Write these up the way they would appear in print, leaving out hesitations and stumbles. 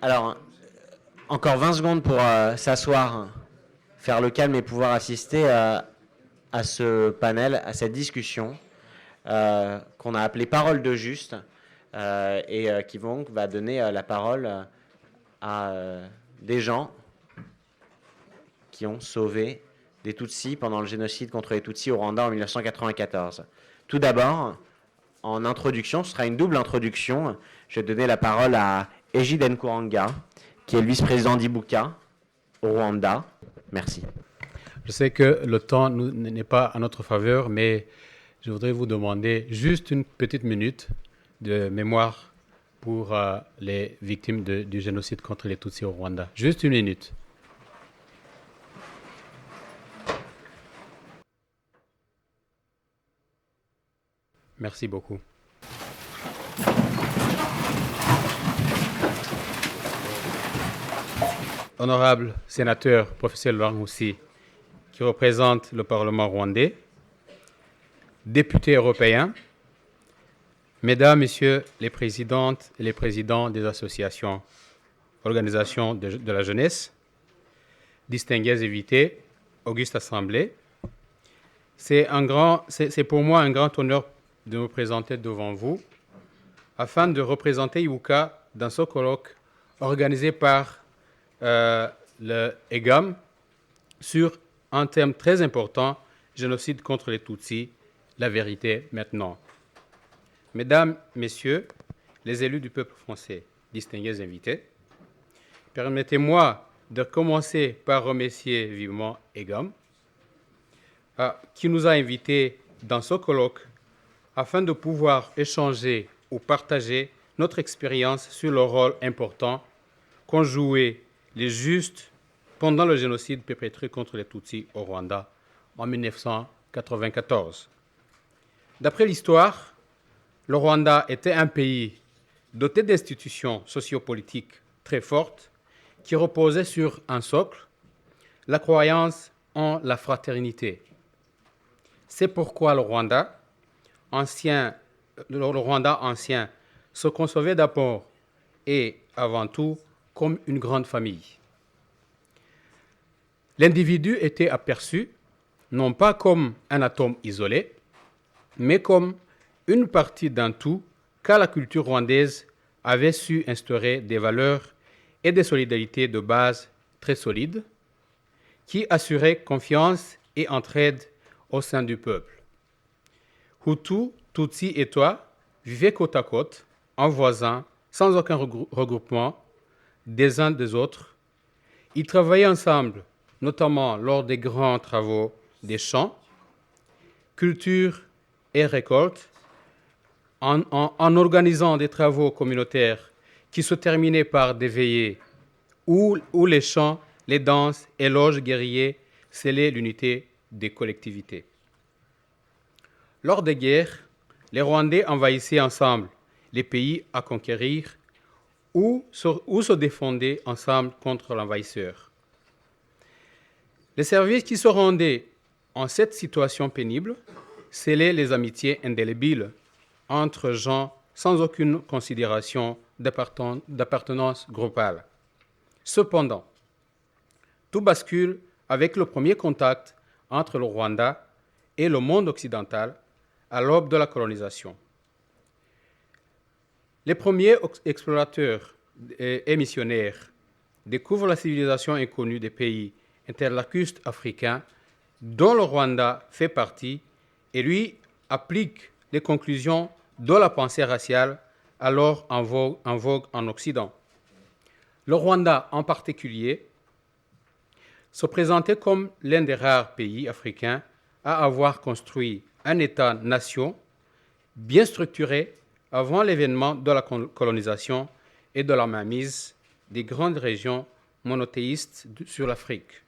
Alors, encore 20 secondes pour s'asseoir, faire le calme et pouvoir assister à ce panel, à cette discussion qu'on a appelée Parole de Juste et qui va donner la parole à des gens qui ont sauvé des Tutsis pendant le génocide contre les Tutsis au Rwanda en 1994. Tout d'abord, en introduction, ce sera une double introduction. Je vais donner la parole à Egide Nkuranga, qui est le vice-président d'Ibuka au Rwanda. Merci. Je sais que le temps n'est pas à notre faveur, mais je voudrais vous demander juste une petite minute de mémoire pour les victimes du génocide contre les Tutsis au Rwanda. Juste une minute. Merci beaucoup. Honorable sénateur, professeur Laurent Moussi, qui représente le Parlement rwandais, députés européens, Mesdames, Messieurs les présidentes et les présidents des associations, organisations de la jeunesse, distingués invités, auguste assemblée, c'est pour moi un grand honneur de me présenter devant vous afin de représenter Ibuka dans ce colloque organisé par le EGAM sur un thème très important, génocide contre les Tutsis, la vérité maintenant. Mesdames, Messieurs, les élus du peuple français, distingués invités, permettez-moi de commencer par remercier vivement EGAM, qui nous a invités dans ce colloque afin de pouvoir échanger ou partager notre expérience sur le rôle important qu'ont joué les Justes pendant le génocide perpétré contre les Tutsis au Rwanda en 1994. D'après l'histoire, le Rwanda était un pays doté d'institutions sociopolitiques très fortes qui reposaient sur un socle, la croyance en la fraternité. C'est pourquoi le Rwanda ancien se concevait d'abord et avant tout comme une grande famille. L'individu était aperçu non pas comme un atome isolé, mais comme une partie d'un tout, car la culture rwandaise avait su instaurer des valeurs et des solidarités de base très solides qui assuraient confiance et entraide au sein du peuple. Hutu, Tutsi et Twa vivaient côte à côte, en voisins, sans aucun regroupement des uns des autres. Ils travaillaient ensemble, notamment lors des grands travaux des champs, culture et récolte, en organisant des travaux communautaires qui se terminaient par des veillées où les chants, les danses et loges guerriers scellaient l'unité des collectivités. Lors des guerres, les Rwandais envahissaient ensemble les pays à conquérir ou se défendaient ensemble contre l'envahisseur. Les services qui se rendaient en cette situation pénible scellaient les amitiés indélébiles entre gens sans aucune considération d'appartenance groupale. Cependant, tout bascule avec le premier contact entre le Rwanda et le monde occidental à l'aube de la colonisation. Les premiers explorateurs et missionnaires découvrent la civilisation inconnue des pays interlacustes africains dont le Rwanda fait partie et lui applique les conclusions de la pensée raciale alors en vogue en Occident. Le Rwanda en particulier se présentait comme l'un des rares pays africains à avoir construit un État-nation bien structuré avant l'événement de la colonisation et de la mainmise des grandes régions monothéistes sur l'Afrique.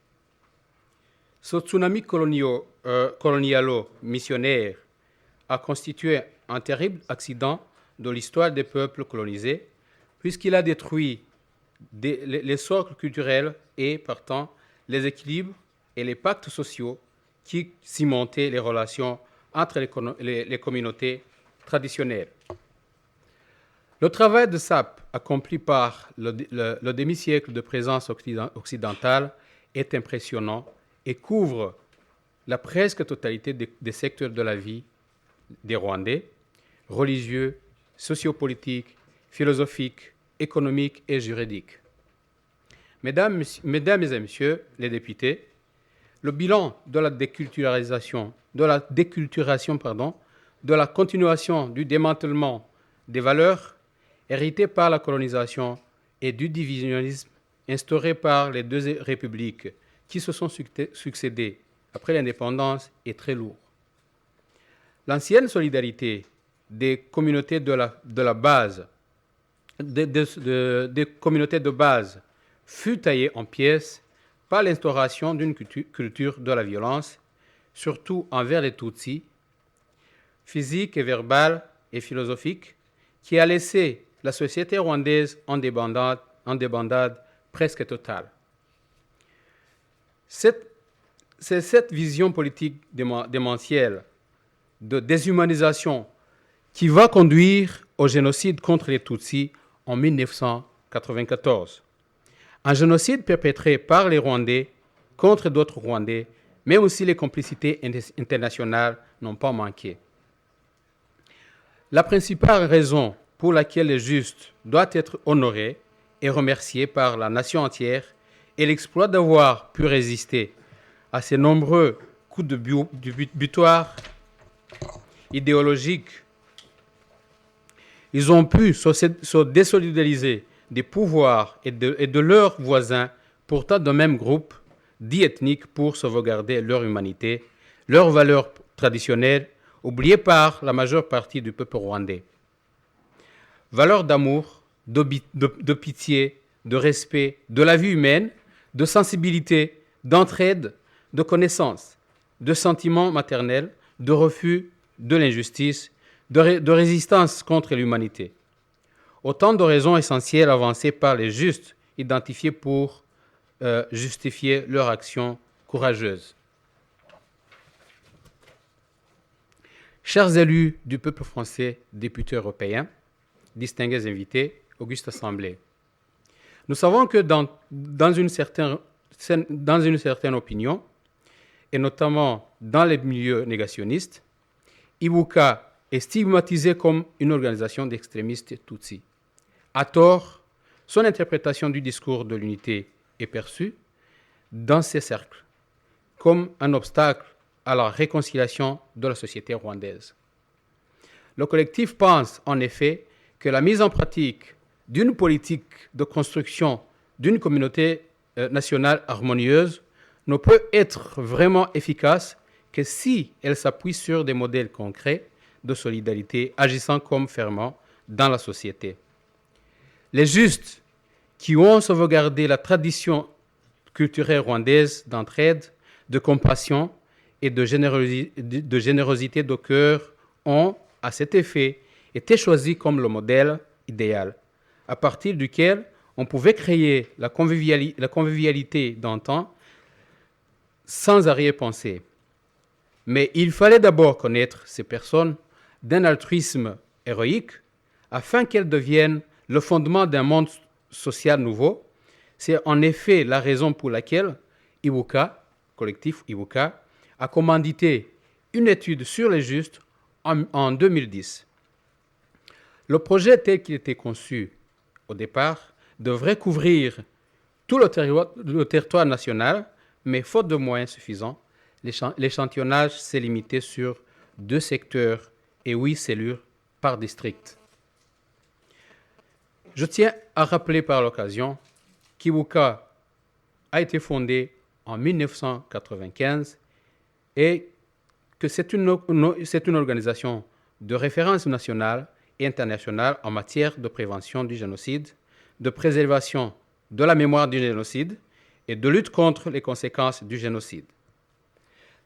Ce tsunami colonialo-missionnaire a constitué un terrible accident de l'histoire des peuples colonisés, puisqu'il a détruit les socles culturels et, partant, les équilibres et les pactes sociaux qui cimentaient les relations entre les communautés traditionnelles. Le travail de SAP accompli par le demi-siècle de présence occidentale est impressionnant et couvre la presque totalité des secteurs de la vie des Rwandais, religieux, sociopolitiques, philosophiques, économiques et juridiques. Mesdames et messieurs les députés, le bilan de la déculturation, de la continuation du démantèlement des valeurs héritées par la colonisation et du divisionnisme instauré par les deux républiques qui se sont succédées après l'indépendance est très lourd. L'ancienne solidarité des communautés des communautés de base fut taillée en pièces par l'instauration d'une culture de la violence, surtout envers les Tutsis, physique et verbale et philosophique, qui a laissé la société rwandaise en débandade presque totale. C'est cette vision politique démentielle de déshumanisation qui va conduire au génocide contre les Tutsis en 1994. Un génocide perpétré par les Rwandais contre d'autres Rwandais, mais aussi les complicités internationales n'ont pas manqué. La principale raison pour laquelle le juste doit être honoré et remercié par la nation entière est l'exploit d'avoir pu résister à ces nombreux coups de butoir idéologiques. Ils ont pu se désolidariser des pouvoirs et de leurs voisins, pourtant de même groupe, dits ethniques, pour sauvegarder leur humanité, leurs valeurs traditionnelles, oubliées par la majeure partie du peuple rwandais. Valeurs d'amour, de pitié, de respect, de la vie humaine, de sensibilité, d'entraide, de connaissance, de sentiments maternels, de refus de l'injustice, de résistance contre l'humanité. Autant de raisons essentielles avancées par les justes, identifiées pour justifier leur action courageuse. Chers élus du peuple français, députés européens, distingués invités, auguste assemblée, nous savons que dans une certaine opinion, et notamment dans les milieux négationnistes, Ibuka est stigmatisé comme une organisation d'extrémistes Tutsis. À tort, son interprétation du discours de l'unité est perçue dans ces cercles comme un obstacle à la réconciliation de la société rwandaise. Le collectif pense en effet que la mise en pratique d'une politique de construction d'une communauté nationale harmonieuse ne peut être vraiment efficace que si elle s'appuie sur des modèles concrets de solidarité agissant comme ferment dans la société. Les justes qui ont sauvegardé la tradition culturelle rwandaise d'entraide, de compassion et de générosité de cœur ont, à cet effet, été choisis comme le modèle idéal, à partir duquel on pouvait créer la convivialité d'antan sans arrière-pensée. Mais il fallait d'abord connaître ces personnes d'un altruisme héroïque afin qu'elles deviennent le fondement d'un monde social nouveau. C'est en effet la raison pour laquelle Ibuka, collectif Ibuka, a commandité une étude sur les justes en 2010. Le projet tel qu'il était conçu au départ devrait couvrir tout le territoire national, mais faute de moyens suffisants, l'échantillonnage s'est limité sur 2 secteurs et 8 cellules par district. Je tiens à rappeler par l'occasion qu'Ibuka a été fondé en 1995 et que c'est une organisation de référence nationale et internationale en matière de prévention du génocide, de préservation de la mémoire du génocide et de lutte contre les conséquences du génocide.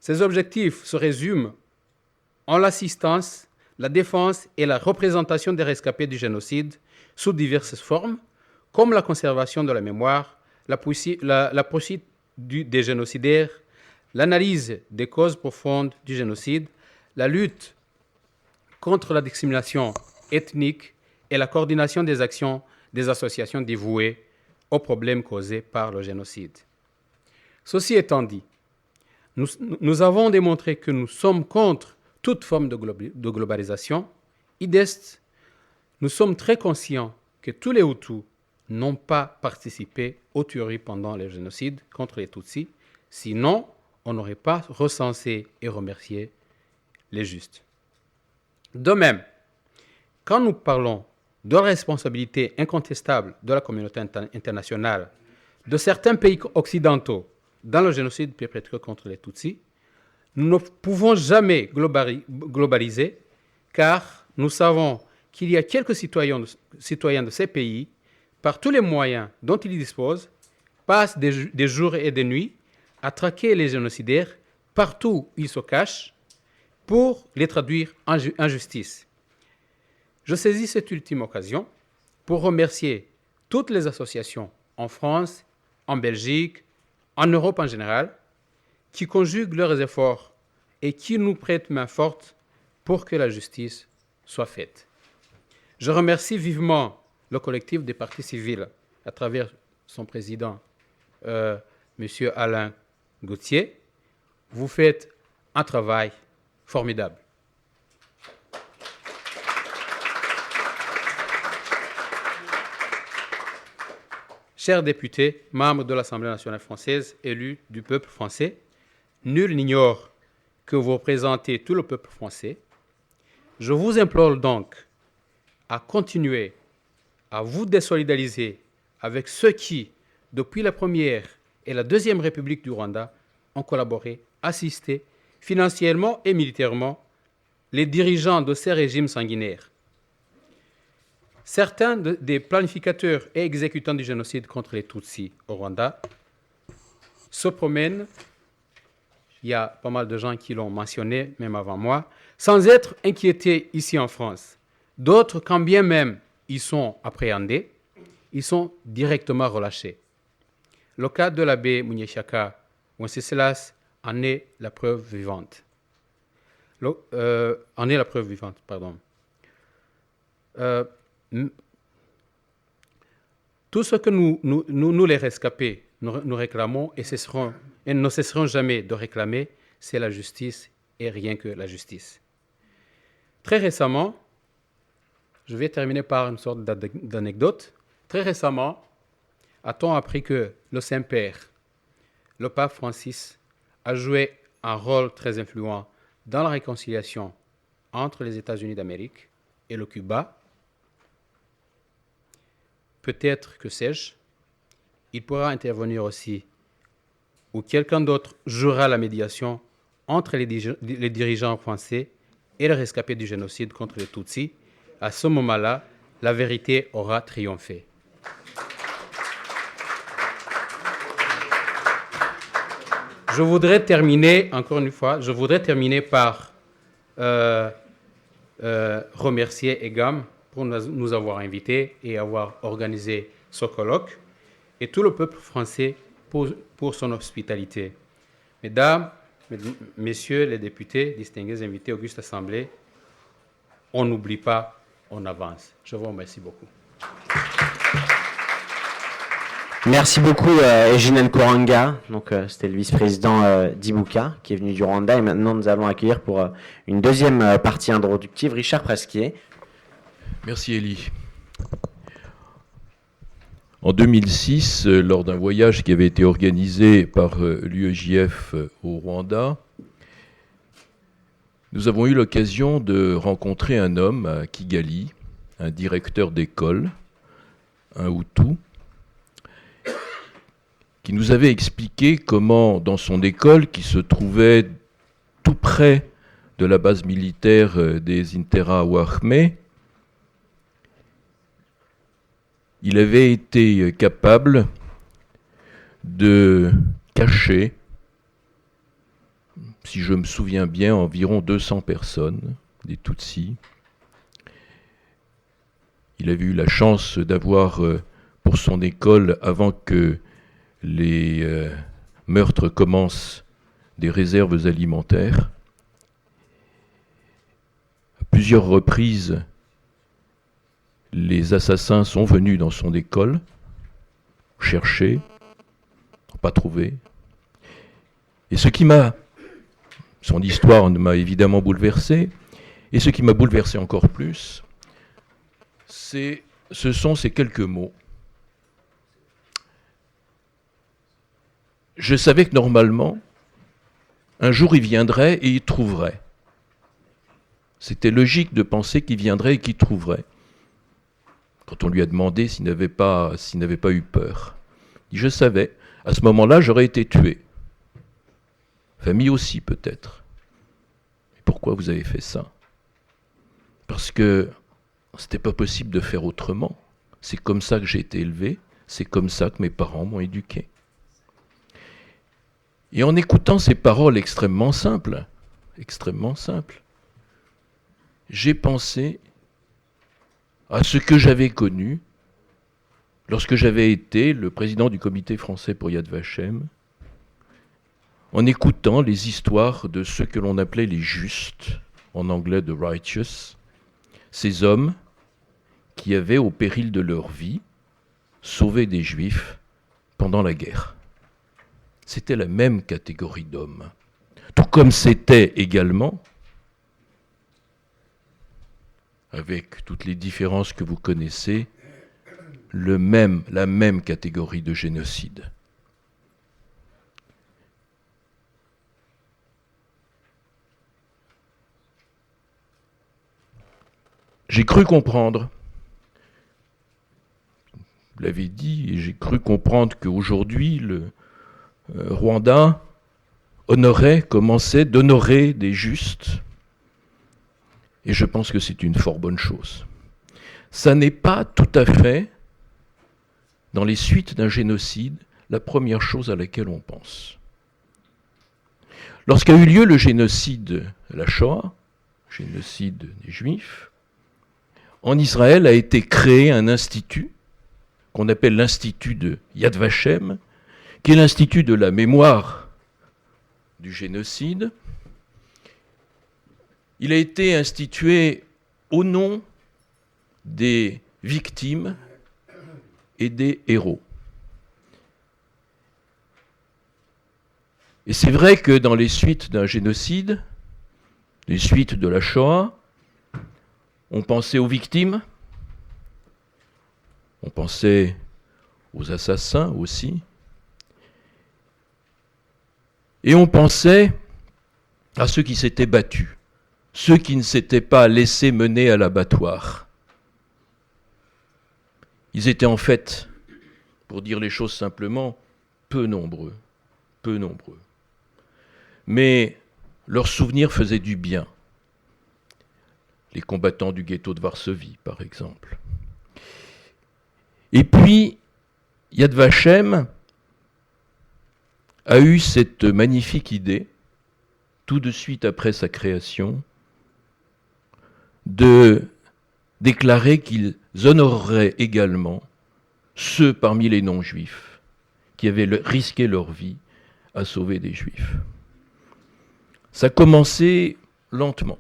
Ces objectifs se résument en l'assistance, la défense et la représentation des rescapés du génocide sous diverses formes, comme la conservation de la mémoire, la poursuite des génocidaires, l'analyse des causes profondes du génocide, la lutte contre la discrimination ethnique et la coordination des actions des associations dévouées aux problèmes causés par le génocide. Ceci étant dit, nous avons démontré que nous sommes contre toute forme de globalisation. IDEST, nous sommes très conscients que tous les Hutus n'ont pas participé aux tueries pendant le génocide contre les Tutsis, sinon on n'aurait pas recensé et remercié les justes. De même, quand nous parlons de la responsabilité incontestable de la communauté internationale, de certains pays occidentaux dans le génocide perpétré contre les Tutsis, nous ne pouvons jamais globaliser, car nous savons qu'il y a quelques citoyens de ces pays, par tous les moyens dont ils disposent, passent des jours et des nuits à traquer les génocidaires partout où ils se cachent pour les traduire en justice. Je saisis cette ultime occasion pour remercier toutes les associations en France, en Belgique, en Europe en général, qui conjuguent leurs efforts et qui nous prêtent main forte pour que la justice soit faite. Je remercie vivement le collectif des partis civils à travers son président, M. Alain Gauthier. Vous faites un travail formidable. Chers députés, membres de l'Assemblée nationale française, élus du peuple français, nul n'ignore que vous représentez tout le peuple français. Je vous implore donc à continuer à vous désolidariser avec ceux qui, depuis la première et la deuxième République du Rwanda, ont collaboré, assisté financièrement et militairement les dirigeants de ces régimes sanguinaires. Certains des planificateurs et exécutants du génocide contre les Tutsis au Rwanda se promènent, il y a pas mal de gens qui l'ont mentionné, même avant moi, sans être inquiétés ici en France. D'autres, quand bien même ils sont appréhendés, ils sont directement relâchés. Le cas de l'abbé Munyeshaka Wenceslas en est la preuve vivante. Tout ce que nous les rescapés, nous réclamons et ne cesserons jamais de réclamer, c'est la justice et rien que la justice. Très récemment, je vais terminer par une sorte d'anecdote. Très récemment, a-t-on appris que le Saint-Père, le pape Francis, a joué un rôle très influent dans la réconciliation entre les États-Unis d'Amérique et le Cuba. Peut-être, que sais-je, il pourra intervenir aussi, ou quelqu'un d'autre jouera la médiation entre les dirigeants français et les rescapés du génocide contre les Tutsis. À ce moment-là, la vérité aura triomphé. Je voudrais terminer, encore une fois, par remercier EGAM pour nous avoir invités et avoir organisé ce colloque, et tout le peuple français pour son hospitalité. Mesdames, Messieurs les députés, distingués invités, auguste Assemblée, on n'oublie pas, on avance. Je vous remercie beaucoup. Merci beaucoup, Eugene Nkoranga. Donc, c'était le vice-président d'Ibuka qui est venu du Rwanda. Et maintenant, nous allons accueillir pour une deuxième partie introductive Richard Presquier. Merci, Elie. En 2006, lors d'un voyage qui avait été organisé par l'UEJF au Rwanda, nous avons eu l'occasion de rencontrer un homme à Kigali, un directeur d'école, un Hutu, qui nous avait expliqué comment, dans son école, qui se trouvait tout près de la base militaire des Interahamwe, il avait été capable de cacher, si je me souviens bien, environ 200 personnes, des Tutsis. Il avait eu la chance d'avoir pour son école, avant que les meurtres commencent, des réserves alimentaires. À plusieurs reprises, les assassins sont venus dans son école, chercher, n'ont pas trouvé. Et son histoire m'a évidemment bouleversé, et ce qui m'a bouleversé encore plus, ce sont ces quelques mots. Je savais que normalement, un jour il viendrait et il trouverait. C'était logique de penser qu'il viendrait et qu'il trouverait. Quand on lui a demandé s'il n'avait pas eu peur. Il dit, je savais, à ce moment-là, j'aurais été tué. Famille aussi, peut-être. Mais pourquoi vous avez fait ça? Parce que c'était pas possible de faire autrement. C'est comme ça que j'ai été élevé, c'est comme ça que mes parents m'ont éduqué. Et en écoutant ces paroles extrêmement simples, j'ai pensé à ce que j'avais connu lorsque j'avais été le président du comité français pour Yad Vashem, en écoutant les histoires de ceux que l'on appelait les justes, en anglais the righteous, ces hommes qui avaient, au péril de leur vie, sauvé des Juifs pendant la guerre. C'était la même catégorie d'hommes. Tout comme c'était également, avec toutes les différences que vous connaissez, la même catégorie de génocide. J'ai cru comprendre, vous l'avez dit, et j'ai cru comprendre qu'aujourd'hui, le Rwanda commençait d'honorer des justes, et je pense que c'est une fort bonne chose. Ça n'est pas tout à fait, dans les suites d'un génocide, la première chose à laquelle on pense. Lorsqu'a eu lieu le génocide, la Shoah, génocide des Juifs, en Israël a été créé un institut qu'on appelle l'Institut de Yad Vashem, qui est l'Institut de la mémoire du génocide. Il a été institué au nom des victimes et des héros. Et c'est vrai que dans les suites d'un génocide, les suites de la Shoah, on pensait aux victimes, on pensait aux assassins aussi, et on pensait à ceux qui s'étaient battus, ceux qui ne s'étaient pas laissés mener à l'abattoir. Ils étaient en fait, pour dire les choses simplement, peu nombreux. Mais leurs souvenirs faisaient du bien. Les combattants du ghetto de Varsovie, par exemple. Et puis, Yad Vashem a eu cette magnifique idée, tout de suite après sa création, de déclarer qu'ils honoreraient également ceux parmi les non-juifs qui avaient risqué leur vie à sauver des juifs. Ça a commencé lentement,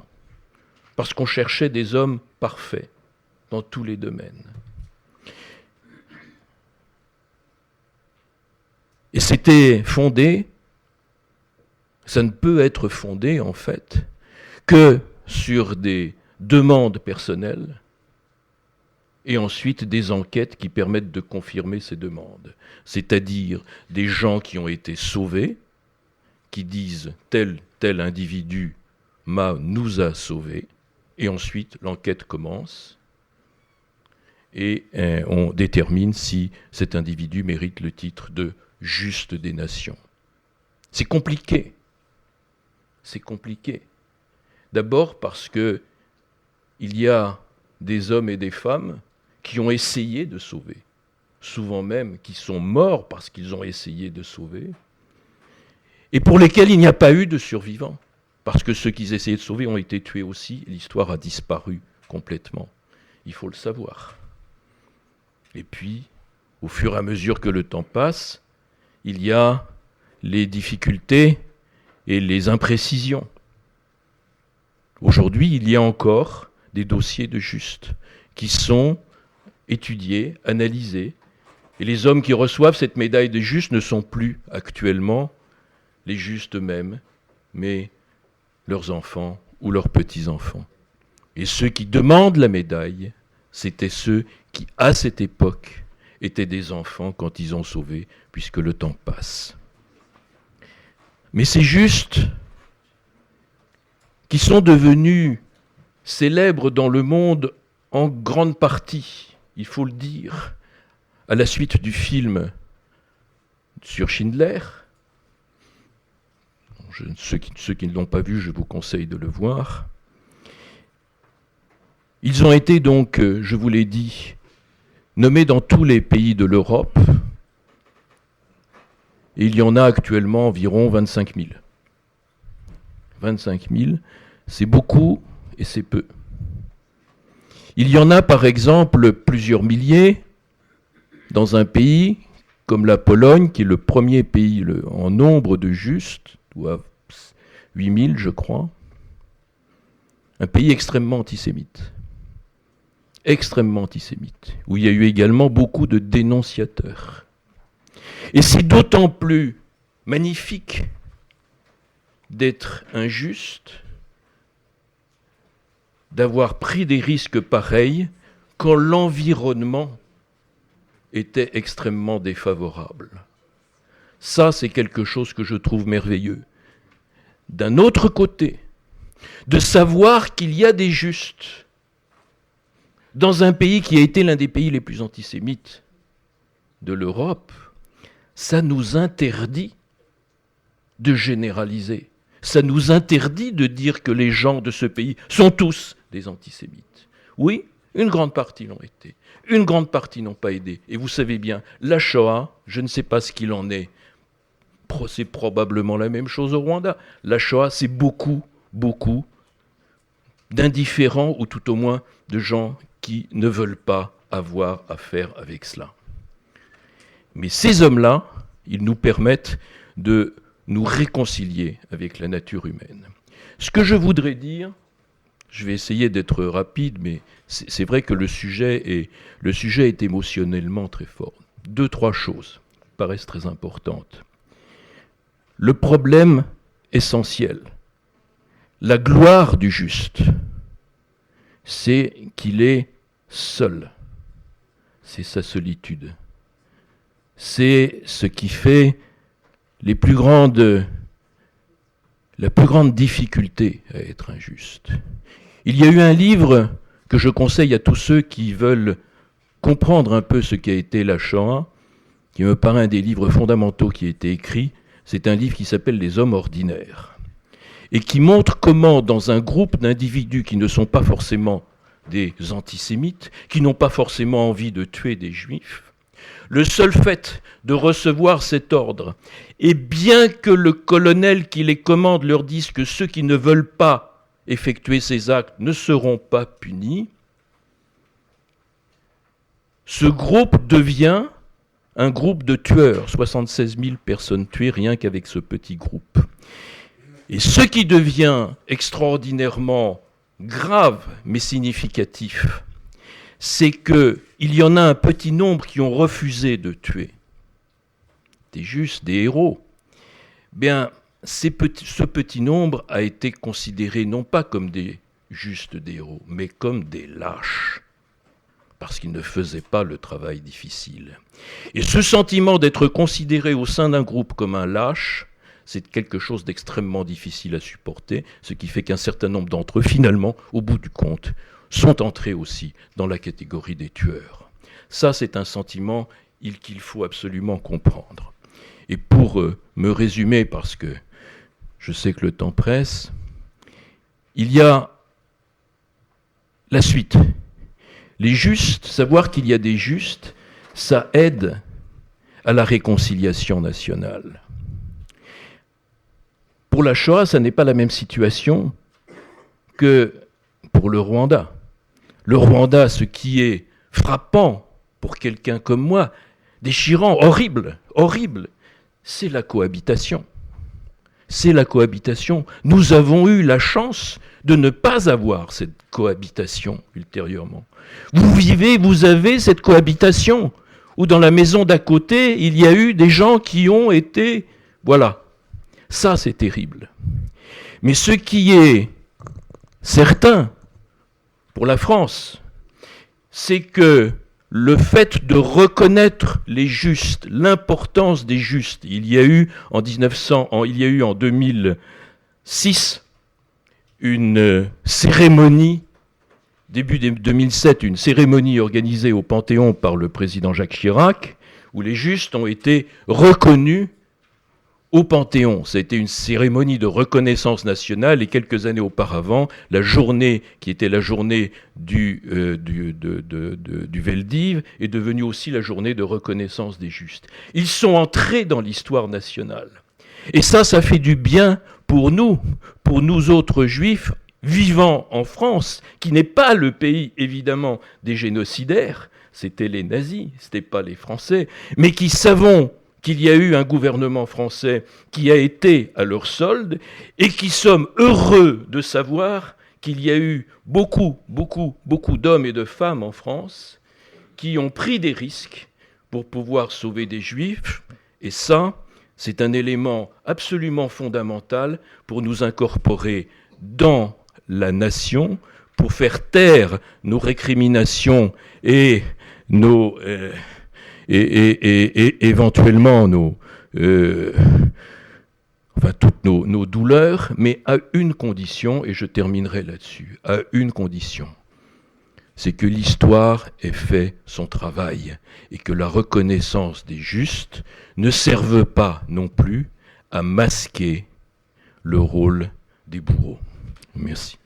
parce qu'on cherchait des hommes parfaits dans tous les domaines. Et c'était fondé, ça ne peut être fondé en fait, que sur des demandes personnelles et ensuite des enquêtes qui permettent de confirmer ces demandes. C'est-à-dire des gens qui ont été sauvés, qui disent tel individu nous a sauvés, et ensuite l'enquête commence et on détermine si cet individu mérite le titre de juste des nations. C'est compliqué. D'abord parce que il y a des hommes et des femmes qui ont essayé de sauver, souvent même qui sont morts parce qu'ils ont essayé de sauver, et pour lesquels il n'y a pas eu de survivants, parce que ceux qu'ils essayaient de sauver ont été tués aussi, l'histoire a disparu complètement. Il faut le savoir. Et puis, au fur et à mesure que le temps passe, il y a les difficultés et les imprécisions. Aujourd'hui, il y a encore des dossiers de justes qui sont étudiée, analysée. Et les hommes qui reçoivent cette médaille de juste ne sont plus actuellement les justes eux-mêmes, mais leurs enfants ou leurs petits-enfants. Et ceux qui demandent la médaille, c'étaient ceux qui, à cette époque, étaient des enfants quand ils ont sauvé, puisque le temps passe. Mais ces justes, qui sont devenus célèbres dans le monde en grande partie, il faut le dire, à la suite du film sur Schindler. Ceux qui ne l'ont pas vu, je vous conseille de le voir. Ils ont été donc, je vous l'ai dit, nommés dans tous les pays de l'Europe. Et il y en a actuellement environ 25 000. 25 000, c'est beaucoup et c'est peu. Il y en a par exemple plusieurs milliers dans un pays comme la Pologne, qui est le premier pays en nombre de justes, ou à 8 000 je crois, un pays extrêmement antisémite, où il y a eu également beaucoup de dénonciateurs. Et c'est d'autant plus magnifique d'être injuste, d'avoir pris des risques pareils quand l'environnement était extrêmement défavorable. Ça, c'est quelque chose que je trouve merveilleux. D'un autre côté, de savoir qu'il y a des justes dans un pays qui a été l'un des pays les plus antisémites de l'Europe, ça nous interdit de généraliser. Ça nous interdit de dire que les gens de ce pays sont tous des antisémites. Oui, une grande partie l'ont été. Une grande partie n'ont pas aidé. Et vous savez bien, la Shoah, je ne sais pas ce qu'il en est. C'est probablement la même chose au Rwanda. La Shoah, c'est beaucoup d'indifférents, ou tout au moins de gens qui ne veulent pas avoir à faire avec cela. Mais ces hommes-là, ils nous permettent de nous réconcilier avec la nature humaine. Ce que je voudrais dire, je vais essayer d'être rapide, mais c'est vrai que le sujet est émotionnellement très fort. 2-3 choses paraissent très importantes. Le problème essentiel, la gloire du juste, c'est qu'il est seul. C'est sa solitude. C'est ce qui fait la plus grande difficulté à être injuste. Il y a eu un livre que je conseille à tous ceux qui veulent comprendre un peu ce qu'a été la Shoah, qui me paraît un des livres fondamentaux qui a été écrit. C'est un livre qui s'appelle « Les hommes ordinaires » et qui montre comment, dans un groupe d'individus qui ne sont pas forcément des antisémites, qui n'ont pas forcément envie de tuer des juifs, le seul fait de recevoir cet ordre, et bien que le colonel qui les commande leur dise que ceux qui ne veulent pas effectuer ces actes ne seront pas punis, ce groupe devient un groupe de tueurs, 76 000 personnes tuées rien qu'avec ce petit groupe. Et ce qui devient extraordinairement grave mais significatif, c'est qu'il y en a un petit nombre qui ont refusé de tuer. Des justes, des héros. Bien, ce petit nombre a été considéré non pas comme des justes, des héros, mais comme des lâches, parce qu'ils ne faisaient pas le travail difficile. Et ce sentiment d'être considéré au sein d'un groupe comme un lâche, c'est quelque chose d'extrêmement difficile à supporter, ce qui fait qu'un certain nombre d'entre eux, finalement, au bout du compte, sont entrés aussi dans la catégorie des tueurs. Ça, c'est un sentiment qu'il faut absolument comprendre. Et pour me résumer, parce que je sais que le temps presse, il y a la suite. Les justes, savoir qu'il y a des justes, ça aide à la réconciliation nationale. Pour la Shoah, ça n'est pas la même situation que pour le Rwanda. Le Rwanda, ce qui est frappant pour quelqu'un comme moi, déchirant, horrible, c'est la cohabitation. c'est la cohabitation. Nous avons eu la chance de ne pas avoir cette cohabitation ultérieurement. Vous avez cette cohabitation, où dans la maison d'à côté, il y a eu des gens qui ont été... Voilà, ça c'est terrible. Mais ce qui est certain pour la France, c'est que le fait de reconnaître les justes, l'importance des justes, il y a eu en 2006 une cérémonie, début 2007, une cérémonie organisée au Panthéon par le président Jacques Chirac, où les justes ont été reconnus au Panthéon. Ça a été une cérémonie de reconnaissance nationale et quelques années auparavant, la journée qui était la journée du Veldiv est devenue aussi la journée de reconnaissance des justes. Ils sont entrés dans l'histoire nationale. Et ça fait du bien pour nous autres juifs vivant en France, qui n'est pas le pays évidemment des génocidaires, c'était les nazis, c'était pas les Français, mais qui savons qu'il y a eu un gouvernement français qui a été à leur solde et qui sommes heureux de savoir qu'il y a eu beaucoup d'hommes et de femmes en France qui ont pris des risques pour pouvoir sauver des juifs. Et ça, c'est un élément absolument fondamental pour nous incorporer dans la nation, pour faire taire nos récriminations et nos... Et éventuellement toutes nos douleurs, mais à une condition, et je terminerai là-dessus, à une condition, c'est que l'histoire ait fait son travail et que la reconnaissance des justes ne serve pas non plus à masquer le rôle des bourreaux. Merci.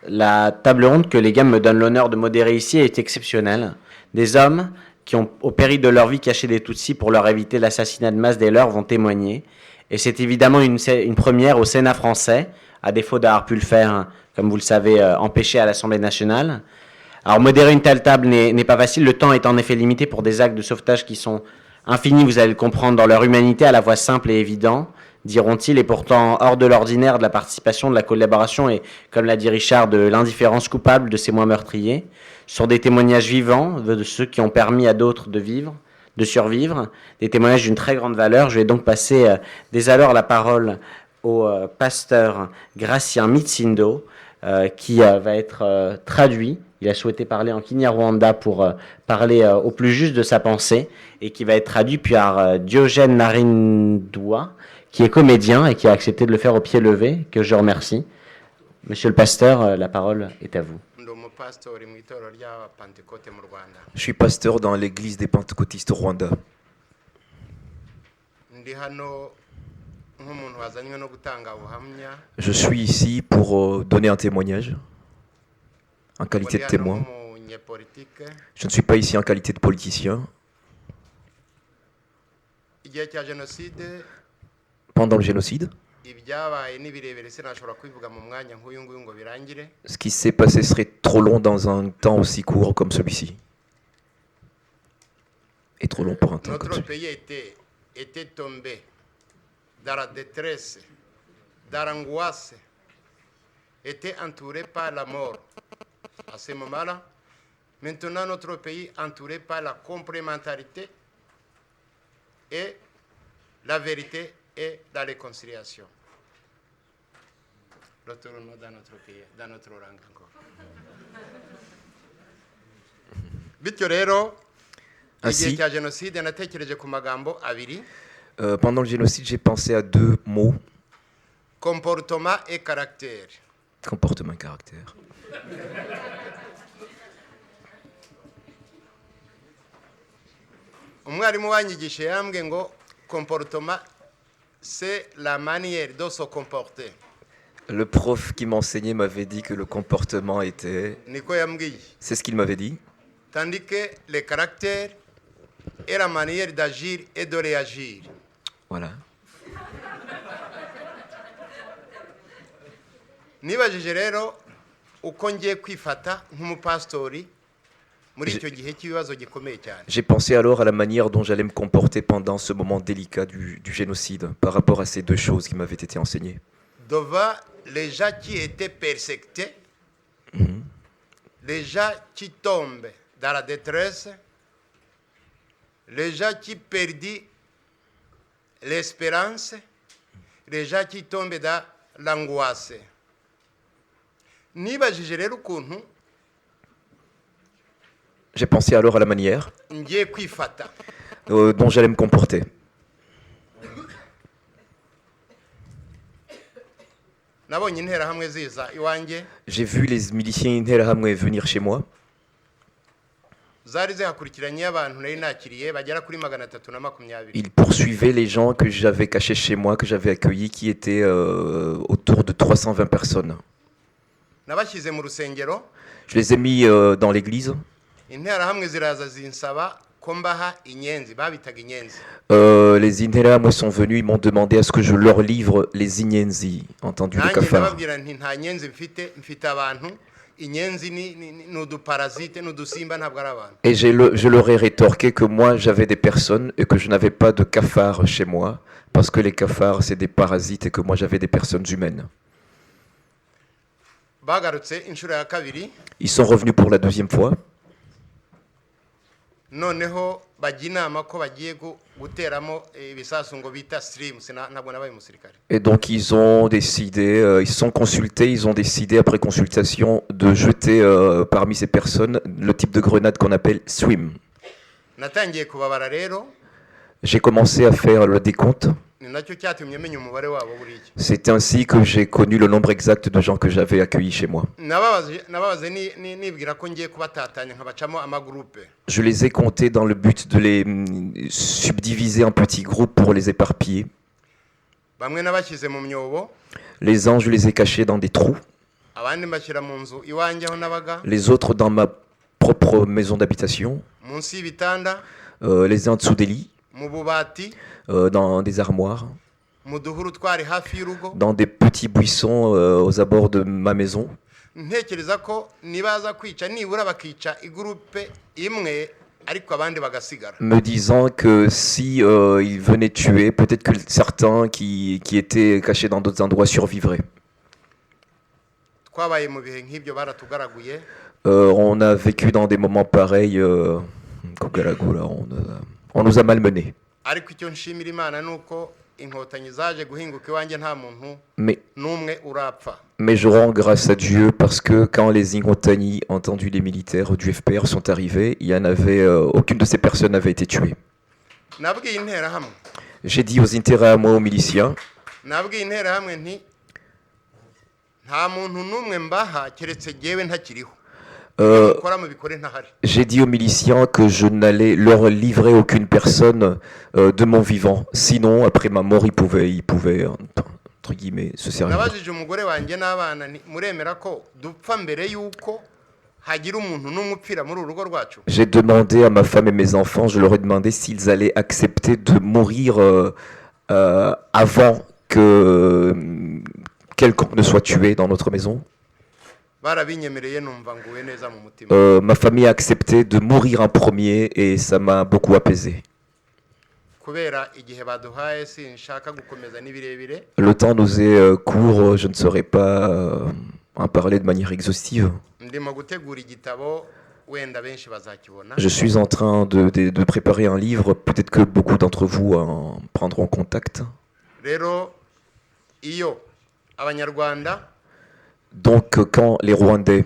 La table ronde que les gammes me donnent l'honneur de modérer ici est exceptionnelle. Des hommes qui ont, au péril de leur vie, caché des Tutsis pour leur éviter l'assassinat de masse des leurs, vont témoigner. Et c'est évidemment une première au Sénat français, à défaut d'avoir pu le faire, comme vous le savez, empêché à l'Assemblée nationale. Alors modérer une telle table n'est pas facile. Le temps est en effet limité pour des actes de sauvetage qui sont infinis, vous allez le comprendre, dans leur humanité, à la fois simple et évident, diront-ils, et pourtant hors de l'ordinaire de la participation, de la collaboration et, comme l'a dit Richard, de l'indifférence coupable de ces moins meurtriers, sur des témoignages vivants de ceux qui ont permis à d'autres de vivre, de survivre, des témoignages d'une très grande valeur. Je vais donc passer dès alors la parole au pasteur Gratien Mitsindo, qui va être traduit. Il a souhaité parler en Kinyarwanda pour parler au plus juste de sa pensée, et qui va être traduit par Diogène Narindwa, qui est comédien et qui a accepté de le faire au pied levé, que je remercie. Monsieur le pasteur, la parole est à vous. Je suis pasteur dans l'église des pentecôtistes au Rwanda. Je suis ici pour donner un témoignage, en qualité de témoin. Je ne suis pas ici en qualité de politicien. Pendant le génocide, ce qui s'est passé serait trop long dans un temps aussi court comme celui-ci. Et trop long pour un temps comme celui-ci. Était tombé dans la détresse, dans l'angoisse, était entouré par la mort. À ce moment-là, maintenant notre pays est entouré par la complémentarité et la vérité et la réconciliation. Retournons dans notre pays, dans notre langue encore. Bityo rero, igihe cya jenoside natekereje ku magambo abiri. Pendant le génocide, j'ai pensé à deux mots. Comportement et caractère. Comportement et caractère. Umwarimu wanyigisha yambwiye ngo comportement, c'est la manière de se comporter. Le prof qui m'enseignait m'avait dit que le comportement était... C'est ce qu'il m'avait dit. Tandis que le caractère est la manière d'agir et de réagir. Voilà. Nibajije rero uko ngiye kwifata nk'umupastori muri icyo gihe cy'ibibazo gikomeye cyane. J'ai pensé alors à la manière dont j'allais me comporter pendant ce moment délicat du génocide par rapport à ces deux choses qui m'avaient été enseignées. Devant les gens qui étaient persécutés, les gens qui tombent dans la détresse, les gens qui perdent l'espérance, les gens qui tombent dans l'angoisse. Nibajije rero ukuntu J'ai pensé alors à la manière ngiye kwifata. dont j'allais me comporter. Nabonye interahamwe ziza iwanjye, J'ai vu les miliciens Interahamwe venir chez moi. zari zihakurikiranye abantu nari nakiriye bagera kuri 320. Ils poursuivaient les gens que j'avais cachés chez moi, que j'avais accueillis, qui étaient autour de 320 personnes. Nabashyize mu rusengero, Je les ai mis dans l'église. interahamwe ziraza zinsaba ko mbaha inyenzi, babitaga inyenzi. Les Interahamwe sont venus, ils m'ont demandé à ce que je leur livre les Inyenzi, entendu les Nanjye cafards. ndababwira nti nta nyenzi mfite abantu, inyenzi ni uduparasite, ni udusimba, ntabwo ari abantu. Et je leur ai rétorqué que moi j'avais des personnes et que je n'avais pas de cafards chez moi, parce que les cafards c'est des parasites et que moi j'avais des personnes humaines. Bagarutse inshuro ya kabiri, Ils sont revenus pour la deuxième fois. noneho bajya inama ko bagiye guteramo ibisasu ngo bita stream, ntabwo nabaye umusirikare. Et donc ils ont décidé, ils se sont consultés, ils ont décidé après consultation de jeter parmi ces personnes le type de grenade qu'on appelle SWIM. Natangiye kubabara rero, J'ai commencé à faire le décompte. ni nacyo cyatumye menya umubare wabo buriya. C'est ainsi que j'ai connu le nombre exact de gens que j'avais accueillis chez moi. Nababaze nibwira ko ngiye kubatatanya nkabacamo amagroupe. Je les ai comptés dans le but de les subdiviser en petits groupes pour les éparpiller. Bamwe nabashyize mu myobo, Les uns, je les ai cachés dans des trous. abandi mbashyira mu nzu iwanjye aho nabaga, Les autres dans ma propre maison d'habitation. munsi y'ibitanda, Les uns dessous des lits. mu bubati, Dans des armoires. mu duhuru twari hafi y'urugo. Dans des petits buissons aux abords de ma maison. Ntekereza ko nibaza kwica nibura bakica igroupe imwe ariko abandi bagasigara. Me disant que si ils venaient tuer, peut-être que certains qui étaient cachés dans d'autres endroits survivraient. Twabaye mu bihe nk'ibyo baratugaraguye. On a vécu dans des moments pareils. Kugaragura, on nous a malmenés. Ariko icyo nshimira Imana nuko inkotanyi zaje guhinguka iwanjye nta muntu Mais n'umwe urapfa. je rends grâce à Dieu parce que quand les Ingotani, entendu les militaires du FPR, sont arrivés, il y en avait, aucune de ces personnes n'avait été tuée. Nabwiye interahamwe, J'ai dit aux Interahamwe, aux miliciens, nabwiye interahamwe nti nta muntu n'umwe mbaha keretse jyewe ntakiriho. Mukora mubikore ntahari. j'ai dit aux miliciens que je n'allais leur livrer aucune personne de mon vivant. Sinon, après ma mort, ils pouvaient entre guillemets, se servir. Nabajije umugore wanjye n'abana nti muremera ko dupfa mbere yuko hagira umuntu n'umwe upfira muri uru rugo rwacu. J'ai demandé à ma femme et mes enfants, je leur ai demandé s'ils allaient accepter de mourir avant que quelqu'un ne soit tué dans notre maison. Barabinyemereye numva nguwe neza mu mutima. Ma famille a accepté de mourir en premier et ça m'a beaucoup apaisé. Kubera igihe baduhaye sinshaka gukomeza n'ibirebire. Le temps nous est court, je ne saurais pas en parler de manière exhaustive. Ndimo gutegura igitabo wenda benshi bazakibona. Je suis en train de préparer un livre, peut-être que beaucoup d'entre vous en prendront contact. Rero iyo abanyarwanda, Donc quand les Rwandais,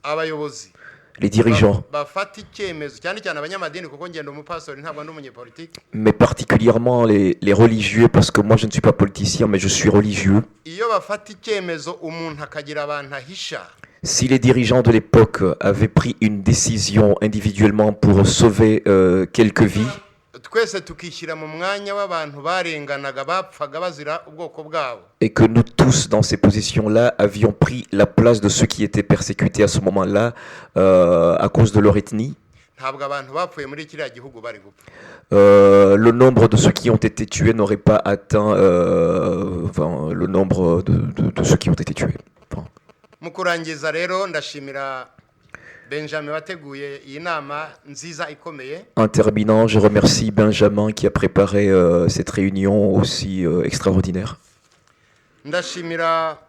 abayobozi, les dirigeants, bafata icyemezo cyane cyane abanyamadini kuko ngenda umupastori ntabwo ndi umunyepolitike. mais particulièrement les religieux, parce que moi je ne suis pas politicien mais je suis religieux, Iyo bafata icyemezo umuntu akagira abantu ahisha, si les dirigeants de l'époque avaient pris une décision individuellement pour sauver quelques vies, twese tukishyira mu mwanya w'abantu barenganaga bapfaga bazira ubwoko bwabo. et que nous tous dans ces positions-là avions pris la place de ceux qui étaient persécutés à ce moment-là à cause de leur ethnie, Ntabwo abantu bapfuye muri kiriya gihugu bari gupfa. le nombre de ceux qui ont été tués n'aurait pas atteint le nombre de ceux qui ont été tués. Enfin, Mu kurangiza rero ndashimira Benjamin wateguye iyi nama nziza ikomeye. En terminant, je remercie Benjamin qui a préparé cette réunion aussi extraordinaire. Ndashimira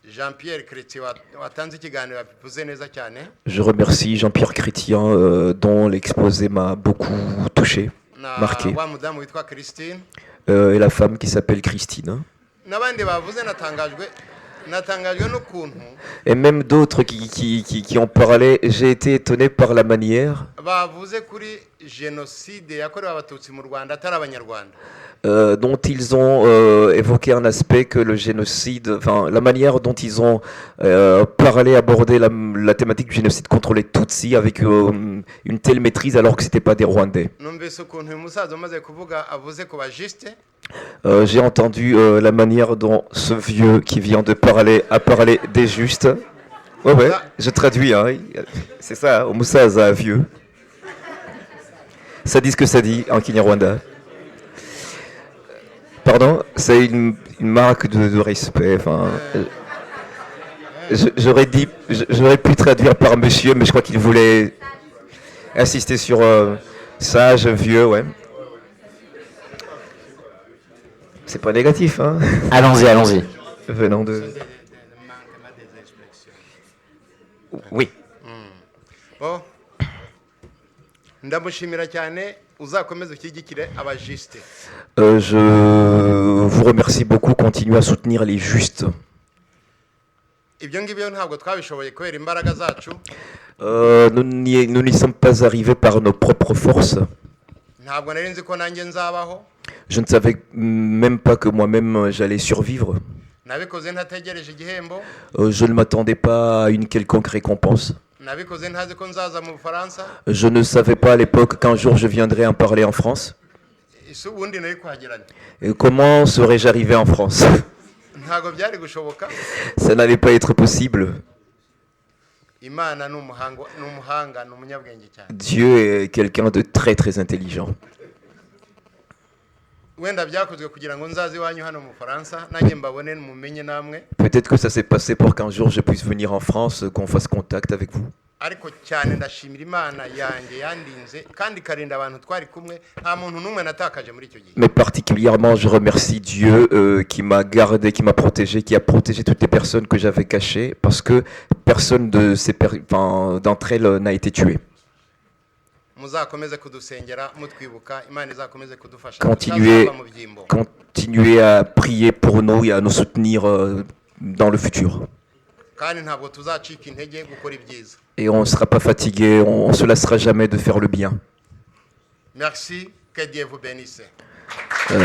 Jean-Pierre Chrétien watanze ikiganiro yabivuze neza cyane. Je remercie Jean-Pierre Chrétien dont l'exposé m'a beaucoup touché, marqué. Wa mudamu witwa Christine. Et la femme qui s'appelle Christine. N'abandi bavuze natangajwe n'ukuntu Et même d'autres qui ont parlé, j'ai été étonné par la manière bavuze kuri génocide yakorewe abatutsi mu Rwanda atari abanyarwanda. dont ils ont évoqué un aspect que le génocide, enfin la manière dont ils ont parlé, abordé la thématique du génocide contre les Tutsis avec une telle maîtrise alors que c'était pas des Rwandais. Numvise ukuntu uyu musaza umaze kuvuga avuze ku bajiste. J'ai entendu la manière dont ce vieux qui vient de parler a parlé des justes. Ouais, je traduis, hein. C'est ça, umusaza vieux. Ça dit ce que ça dit en Kinyarwanda. Pardon, c'est une marque de respect. Enfin, j'aurais pu traduire par monsieur, mais je crois qu'il voulait insister sur sage, vieux, ouais. C'est pas négatif, hein. Allons-y. Venant de... Oui. Bon. Ndamushimira cyane uzakomeza ushyigikire abajiste. Je vous remercie beaucoup, continuez à soutenir les justes. Ibyo ngibyo ntabwo twabishoboye kubera imbaraga zacu. Nous n'y sommes pas arrivés par nos propres forces. Ntabwo nari nzi ko nanjye nzabaho. Je ne savais même pas que moi-même j'allais survivre. Nabikoze ntategereje igihembo. Je ne m'attendais pas à une quelconque récompense. Nabikoze ntazi ko nzaza mu Bufaransa. Je ne savais pas à l'époque qu'un jour je viendrais en parler en France. Ese ubundi nari kuhagerana. Et comment serais-je arrivé en France? Ntabwo byari gushoboka. Ça n'allait pas être possible. Imana n'umuhanga n'umunyabwenge cyane. Dieu est quelqu'un de très très intelligent. Wenda byakozwe kugira ngo nzaze iwanyu hano mu Bufaransa nanjye mbabone mumenye namwe. Peut-être que ça s'est passé pour qu'un jour je puisse venir en France, qu'on fasse contact avec vous. Ariko cyane ndashimira Imana yanjye yandinze kandi karinda abantu twari kumwe nta muntu n'umwe natakaje muri icyo gihe. Mais particulièrement, je remercie Dieu qui m'a gardé, qui m'a protégé, qui a protégé toutes les personnes que j'avais cachées, parce que personne d'entre elles n'a été tué. Muzakomeze kudusengera mutwibuka Imana izakomeze kudufasha. Continuez à prier pour nous et à nous soutenir dans le futur. Kandi ntabwo tuzacika intege gukora ibyiza. Et on ne sera pas fatigué, on ne se lassera jamais de faire le bien. Merci, que Dieu vous bénisse. Non.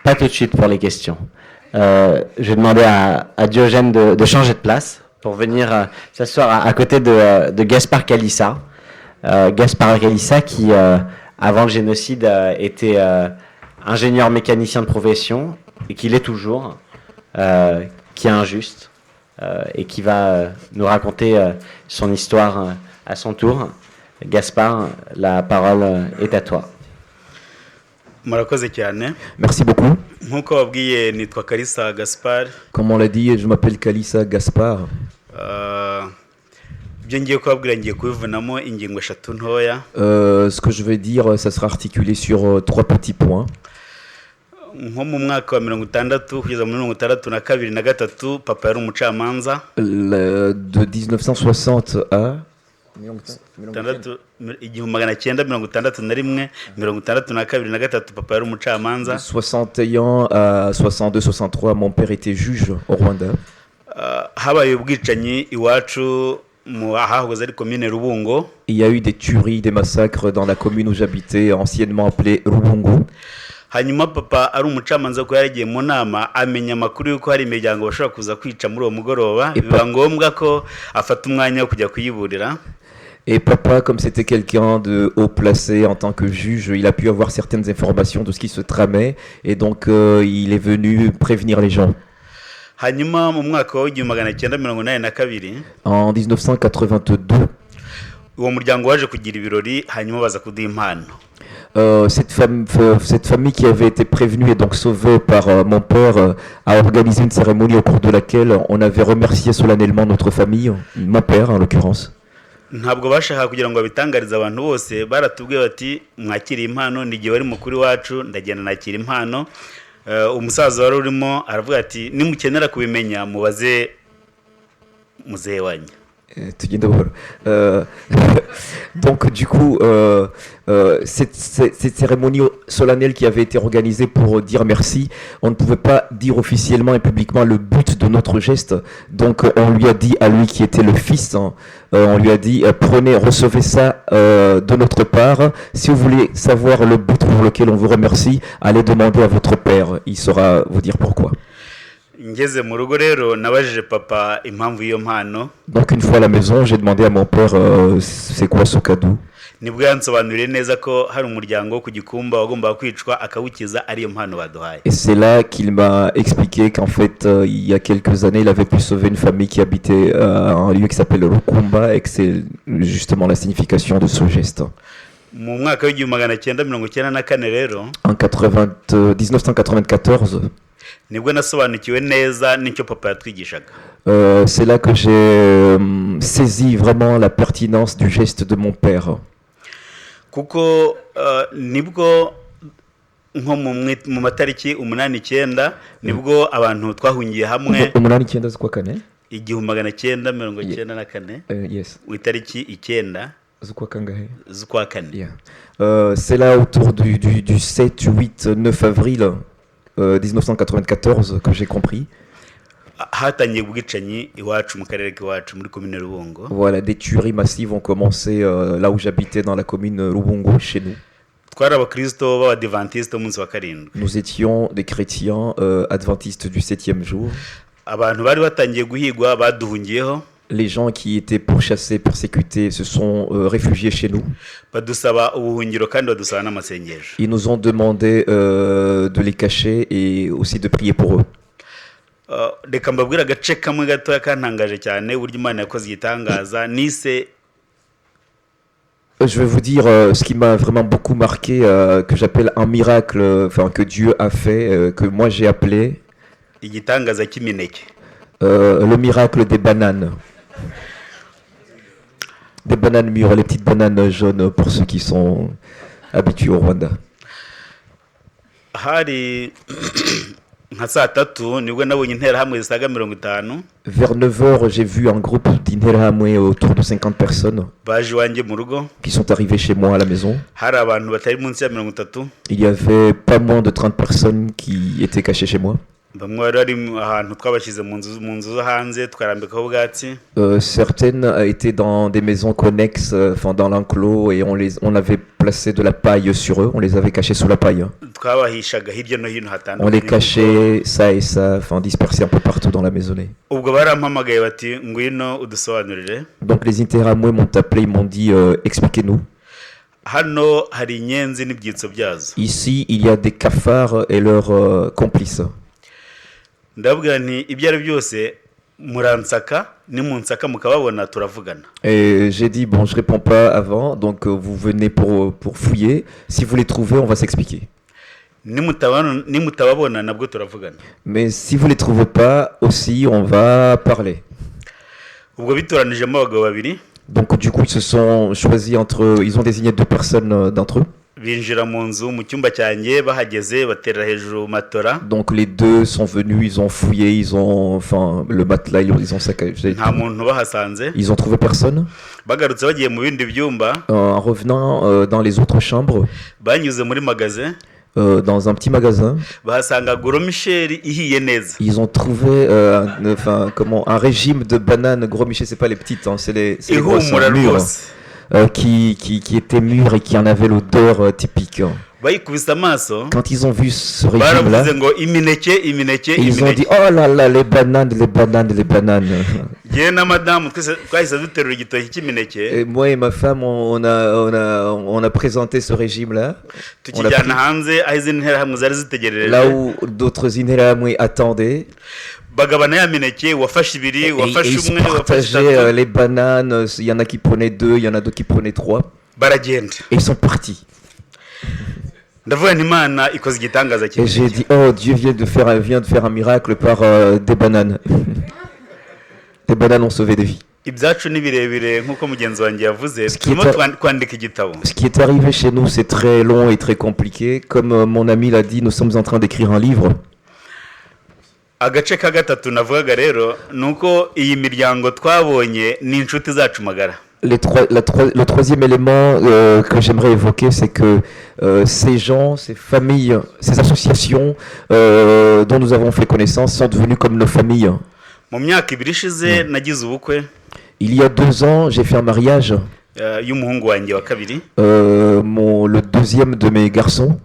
Pas tout de suite pour les questions. Je vais demander à Diogène de changer de place pour venir s'asseoir à côté de Gaspard Kalissa. Gaspard Kalissa qui, avant le génocide, était ingénieur mécanicien de profession et qui l'est toujours, qui est injuste et qui va nous raconter son histoire à son tour. Gaspard, la parole est à toi. Murakoze cyane. Merci beaucoup. Nkuko wabwiye nitwa Kalissa Gaspard. Comme on l'a dit, je m'appelle Kalissa Gaspard. Ibyo ngiye kubabwira ngiye kubivunamo ingingo eshatu ntoya. Ce que je vais dire, ça sera articulé sur trois petits points. Nko mu mwaka wa 1960 kugeza mu 1962 na 1963 papa yari umucamanza. De 1960 à 1961 1962 na 1963 papa yari umucamanza. 61 à 62 63 mon père était juge au Rwanda. Habaye ubwicanyi iwacu mu ahahoze ari commune Rubungo. Il y a eu des tueries, des massacres dans la commune où j'habitais, anciennement appelée Rubungo. Hanyuma papa ari umucamanza ko yaragiye mu nama amenya makuru yuko hari imiryango bashobora kuza kwica muri uwo mugoroba biba ngombwa ko afata umwanya wo kujya kuyiburira. Et papa, comme c'était quelqu'un de haut placé en tant que juge, il a pu avoir certaines informations de ce qui se tramait et donc il est venu prévenir les gens. Hanyuma mu mwaka wa 1982 en 1982 uwo muryango waje kugira ibirori hanyuma baza kuduha impano. Cette famille qui avait été prévenue et donc sauvée par mon père a organisé une cérémonie au cours de laquelle on avait remercié solennellement notre famille, mon père en l'occurrence. ntabwo bashaka kugira ngo babitangarize abantu bose, baratubwiye bati mwakiriye impano, ni igihe wari mukuru wacu ndagenda nakira impano. Umusaza wari urimo aravuga ati nimukenera kubimenya mubaze muzehe wanyu. Donc du coup, cette cérémonie solennelle qui avait été organisée pour dire merci, on ne pouvait pas dire officiellement et publiquement le but de notre geste. Donc on lui a dit à lui qui était le fils, on lui a dit prenez, recevez ça de notre part. Si vous voulez savoir le but pour lequel on vous remercie, allez demander à votre père, il saura vous dire pourquoi. Ngeze mu rugo rero nabajije papa impamvu iyo mpano. Donc une fois à la maison, j'ai demandé à mon père c'est quoi ce cadeau. Nibwo yansobanuriye neza ko hari umuryango ku Gikumba wagomba kwicwa akawukiza ariyo mpano baduhaye. Et c'est là qu'il m'a expliqué qu'en fait il y a quelques années il avait pu sauver une famille qui habitait un lieu qui s'appelle Rukumba et que c'est justement la signification de ce geste. Mu mwaka wa 1994 rero en 1994 nibwo nasobanukiwe neza n'icyo papa yatwigishaga. C'est là que j'ai saisi vraiment la pertinence du geste de mon père. Kuko nibwo nko mu matariki 8-9 nibwo abantu twahungiye hamwe. 8-9 z'ukwa kane 1994 yes itariki 9 z'ukwa kangahe z'ukwa kane. C'est là autour du 7, 8, 9 avril 1994 que j'ai compris. Hatangiye ubwicanyi iwacu mu karere k'iwacu muri commune Rubungo. Voilà, des tueries massives ont commencé là où j'habitais dans la commune Rubungo chez nous. Twari abakristo b'abadventiste umunsi wa karindwi. Nous étions des chrétiens adventistes du 7e jour. Abantu bari batangiye guhigwa baduhungiyeho. Les gens qui étaient pourchassés, persécutés se sont réfugiés chez nous. Badusaba ubuhungiro kandi badusaba n'amasengesho. Ils nous ont demandé de les cacher et aussi de prier pour eux. Reka mbabwira agace kamwe gato kantangaje cyane uburyo Imana yakoze igitangaza nise. Je vais vous dire ce qui m'a vraiment beaucoup marqué, que j'appelle un miracle, enfin que Dieu a fait, que moi j'ai appelé igitangaza cy'imineke. Le miracle des bananes. Des bananes mûres, les petites bananes jaunes pour ceux qui sont habitués au Rwanda. Hari nka saa 3 nibwo nabonye interahamwe zisaga 50. Vers 9h, j'ai vu un groupe d'interahamwe autour de 50 personnes baje wanjye mu rugo qui sont arrivés chez moi à la maison. Hari abantu batari munsi ya 30. Il y avait pas moins de 30 personnes qui étaient cachées chez moi. Certaines étaient dans des maisons connexes, enfin dans l'enclos, et on avait placé de la paille sur eux, on les avait cachés sous la paille. On les cachait ça et ça, enfin dispersés un peu partout dans la maisonnée. Donc les interahamwe m'ont appelé, ils m'ont dit expliquez-nous. Ici il y a des cafards et leurs complices. Et j'ai dit bon, je réponds pas avant, donc vous venez pour fouiller, si vous les trouvez on va s'expliquer. Mais si vous les trouvez pas aussi on va parler. Donc du coup ils se sont choisis entre eux, ils ont désigné 2 personnes d'entre eux. Donc les 2 sont venus, ils ont fouillé, ils ont, enfin le matelas, ils ont saccagé. Ils ont trouvé personne. En revenant dans les autres chambres, dans un petit magasin, ils ont trouvé un régime de bananes. Gros Michel, c'est pas les petites, hein, c'est les grosses mûres. Qui était mûr et qui en avait l'odeur typique. Quand ils ont vu ce régime-là, ils ont dit oh là là, les bananes. Et moi et ma femme, on a présenté ce régime-là. Là où d'autres interahamwe attendaient. Et ils se partageaient les bananes, il y en a qui prenaient 2, il y en a d'autres qui prenaient 3. Et ils sont partis. ndavuga nti imana ikoze igitangaza Et kinini j'ai dit, oh, Dieu vient de faire un miracle par des bananes. Les bananes ont sauvé des vies. ibyacu ni birebire nk'uko mugenzi wanjye yavuze Ce qui turimo est- kwandika igitabo Ce qui est arrivé chez nous, c'est très long et très compliqué. Comme mon ami l'a dit, nous sommes en train d'écrire un livre. agace ka gatatu navugaga rero ni uko iyi miryango twabonye ni inshuti zacu magara Le troisième élément que j'aimerais évoquer, c'est que ces gens, ces familles, ces associations dont nous avons fait connaissance sont devenues comme nos familles. mu myaka ibiri ishize nagize ubukwe Il y a 2 ans, j'ai fait un mariage, y'umuhungu wanjye wa kabiri le deuxième de mes garçons.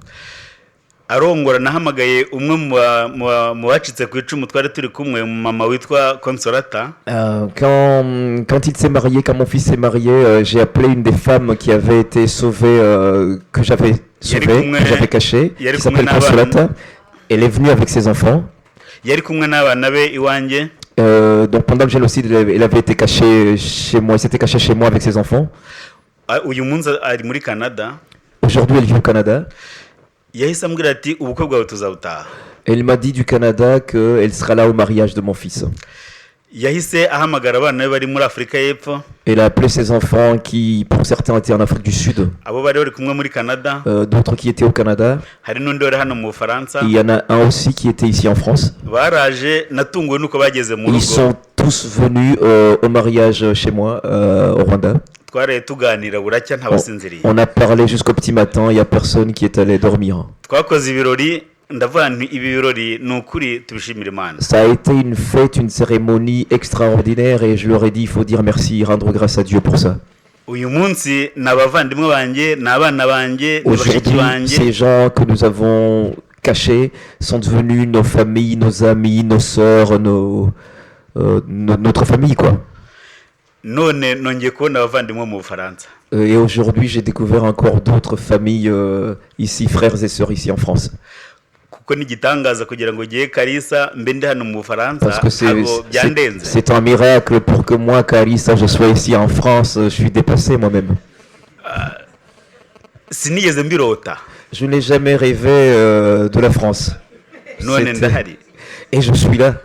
arongora nahamagaye umwe mu bacitse ku icumu twari turi kumwe mama witwa Consolata Quand il s'est marié, quand mon fils s'est marié, j'ai appelé une des femmes qui avait été sauvée, que j'avais cachée, qui s'appelle Consolata. Elle est venue avec ses enfants. yari kumwe n'abana be iwanjye Donc pendant le génocide, elle avait été cachée chez moi, elle s'était cachée chez moi avec ses enfants. uyu munsi ari muri Canada Aujourd'hui, elle vit au Canada. yahise ambwira ati ubukwe bwawe tuzabutaha Elle m'a dit du Canada qu'elle sera là au mariage de mon fils. yahise ahamagara abana be bari muri Afurika y'Epfo Elle a appelé ses enfants qui, pour certains, étaient en Afrique du Sud, abo bari bari kumwe muri Canada d'autres qui étaient au Canada. hari n'undi wari hano mu Bufaransa Il y en a un aussi qui était ici en France. baraje natunguwe nuko bageze mu Ils rugo sont tous venus au mariage chez moi, au Rwanda. twaraye tuganira buracya ntabasinziriye On a parlé jusqu'au petit matin, il n'y a personne qui est allé dormir. twakoze ibirori ndavuga nti ibi birori ni ukuri tubishimira Imana Ça a été une fête, une cérémonie extraordinaire et je leur ai dit, il faut dire merci, rendre grâce à Dieu pour ça. uyu munsi ni abavandimwe banjye ni abana banjye ni bashiki Aujourd'hui, banjye ces gens que nous avons cachés sont devenus nos familles, nos amis, nos sœurs, notre famille, quoi. none nongeye kubona abavandimwe mu Bufaransa Et aujourd'hui, j'ai découvert encore d'autres familles ici, frères et sœurs ici en France. kuko ni igitangaza kugira ngo ugiye Kalisa mbe ndi hano mu Bufaransa Parce que ntabwo byandenze c'est un miracle pour que moi, Carissa, je sois ici en France. Je suis dépassé moi-même. sinigeze mbirota Je n'ai jamais rêvé de la France. none C'était- ndahari Et je suis là.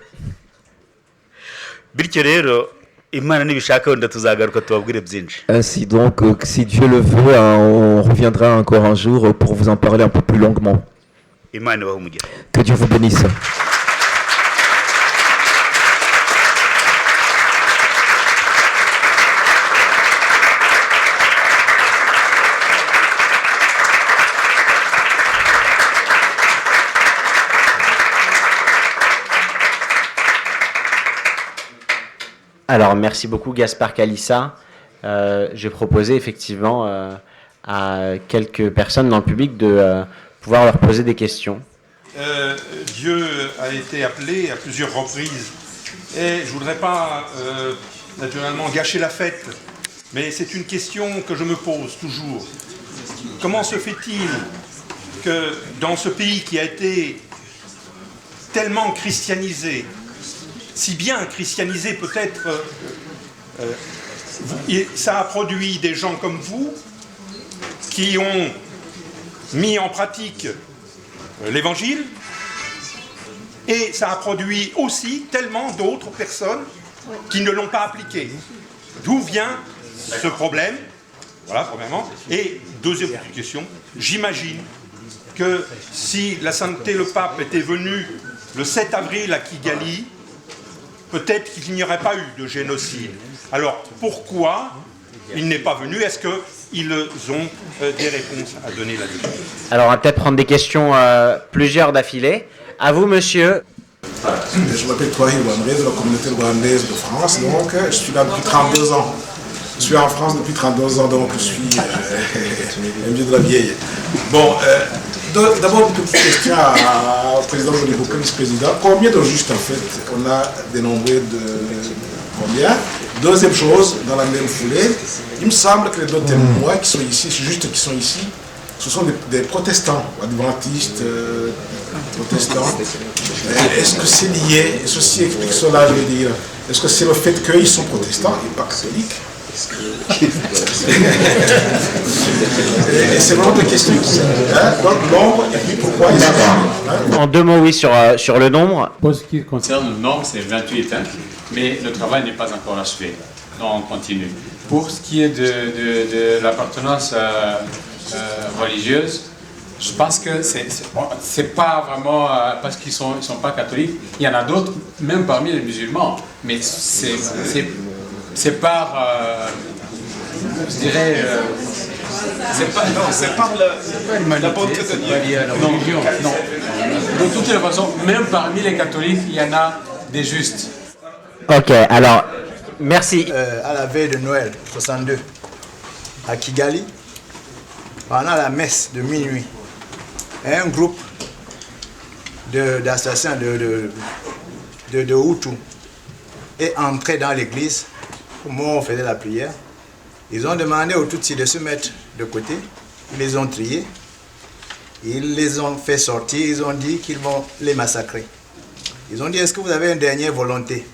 bityo rero Imana nibishaka wenda tuzagaruka tubabwire byinshi Ainsi donc, si Dieu le veut, on reviendra encore un jour pour vous en parler un peu plus longuement. Imana ibahe umugisha Que Dieu vous bénisse. Alors, merci beaucoup, Gaspard Kalissa. J'ai proposé effectivement à quelques personnes dans le public de pouvoir leur poser des questions. Dieu a été appelé à plusieurs reprises. Et je ne voudrais pas naturellement gâcher la fête, mais c'est une question que je me pose toujours. Comment se fait-il que dans ce pays qui a été tellement christianisé, si bien christianisé peut-être, ça a produit des gens comme vous qui ont mis en pratique l'évangile, et ça a produit aussi tellement d'autres personnes qui ne l'ont pas appliqué. D'où vient ce problème? Voilà, premièrement. Et deuxième question, j'imagine que si la sainteté, le pape, était venu le 7 avril à Kigali, peut-être qu'il n'y aurait pas eu de génocide. Alors, pourquoi il n'est pas venu? Est-ce qu'ils ont des réponses à donner là-dessus? Alors, on va peut-être prendre des questions, plusieurs d'affilée. À vous, monsieur. Je m'appelle Touahir Ouamré de la communauté rwandaise de France, donc je suis là depuis 32 ans. Je suis en France depuis 32 ans, donc je suis un vieux de la vieille. Bon, d'abord une petite question au président Modibo, vice-président. Combien de justes en fait on a dénombré de combien? Deuxième chose, dans la même foulée, il me semble que les deux témoins qui sont ici, justes qui sont ici, ce sont des protestants, adventistes, protestants. Est-ce que c'est lié, et ceci explique cela, je veux dire, est-ce que c'est le fait qu'ils sont protestants et pas catholiques, Et c'est vraiment une question qui... donc l'ombre, et puis pourquoi il a... En 2 mots, oui, sur le nombre. Pour ce qui concerne le nombre, c'est 28, hein, mais le travail n'est pas encore achevé. Donc on continue. Pour ce qui est de l'appartenance religieuse, je pense que c'est pas vraiment parce qu'ils sont pas catholiques. Il y en a d'autres, même parmi les musulmans, mais c'est par, je dirais, c'est par la bonté de Dieu. Non, non. De toutes les façons, même parmi les catholiques, il y en a des justes. Ok, alors, merci. À la veille de Noël 62, à Kigali, pendant la messe de minuit, un groupe d'assassins de Hutus est entré dans l'église au moment où on faisait la prière. Ils ont demandé aux Tutsis de se mettre de côté, ils les ont triés, ils les ont fait sortir, ils ont dit qu'ils vont les massacrer. Ils ont dit, est-ce que vous avez une dernière volonté?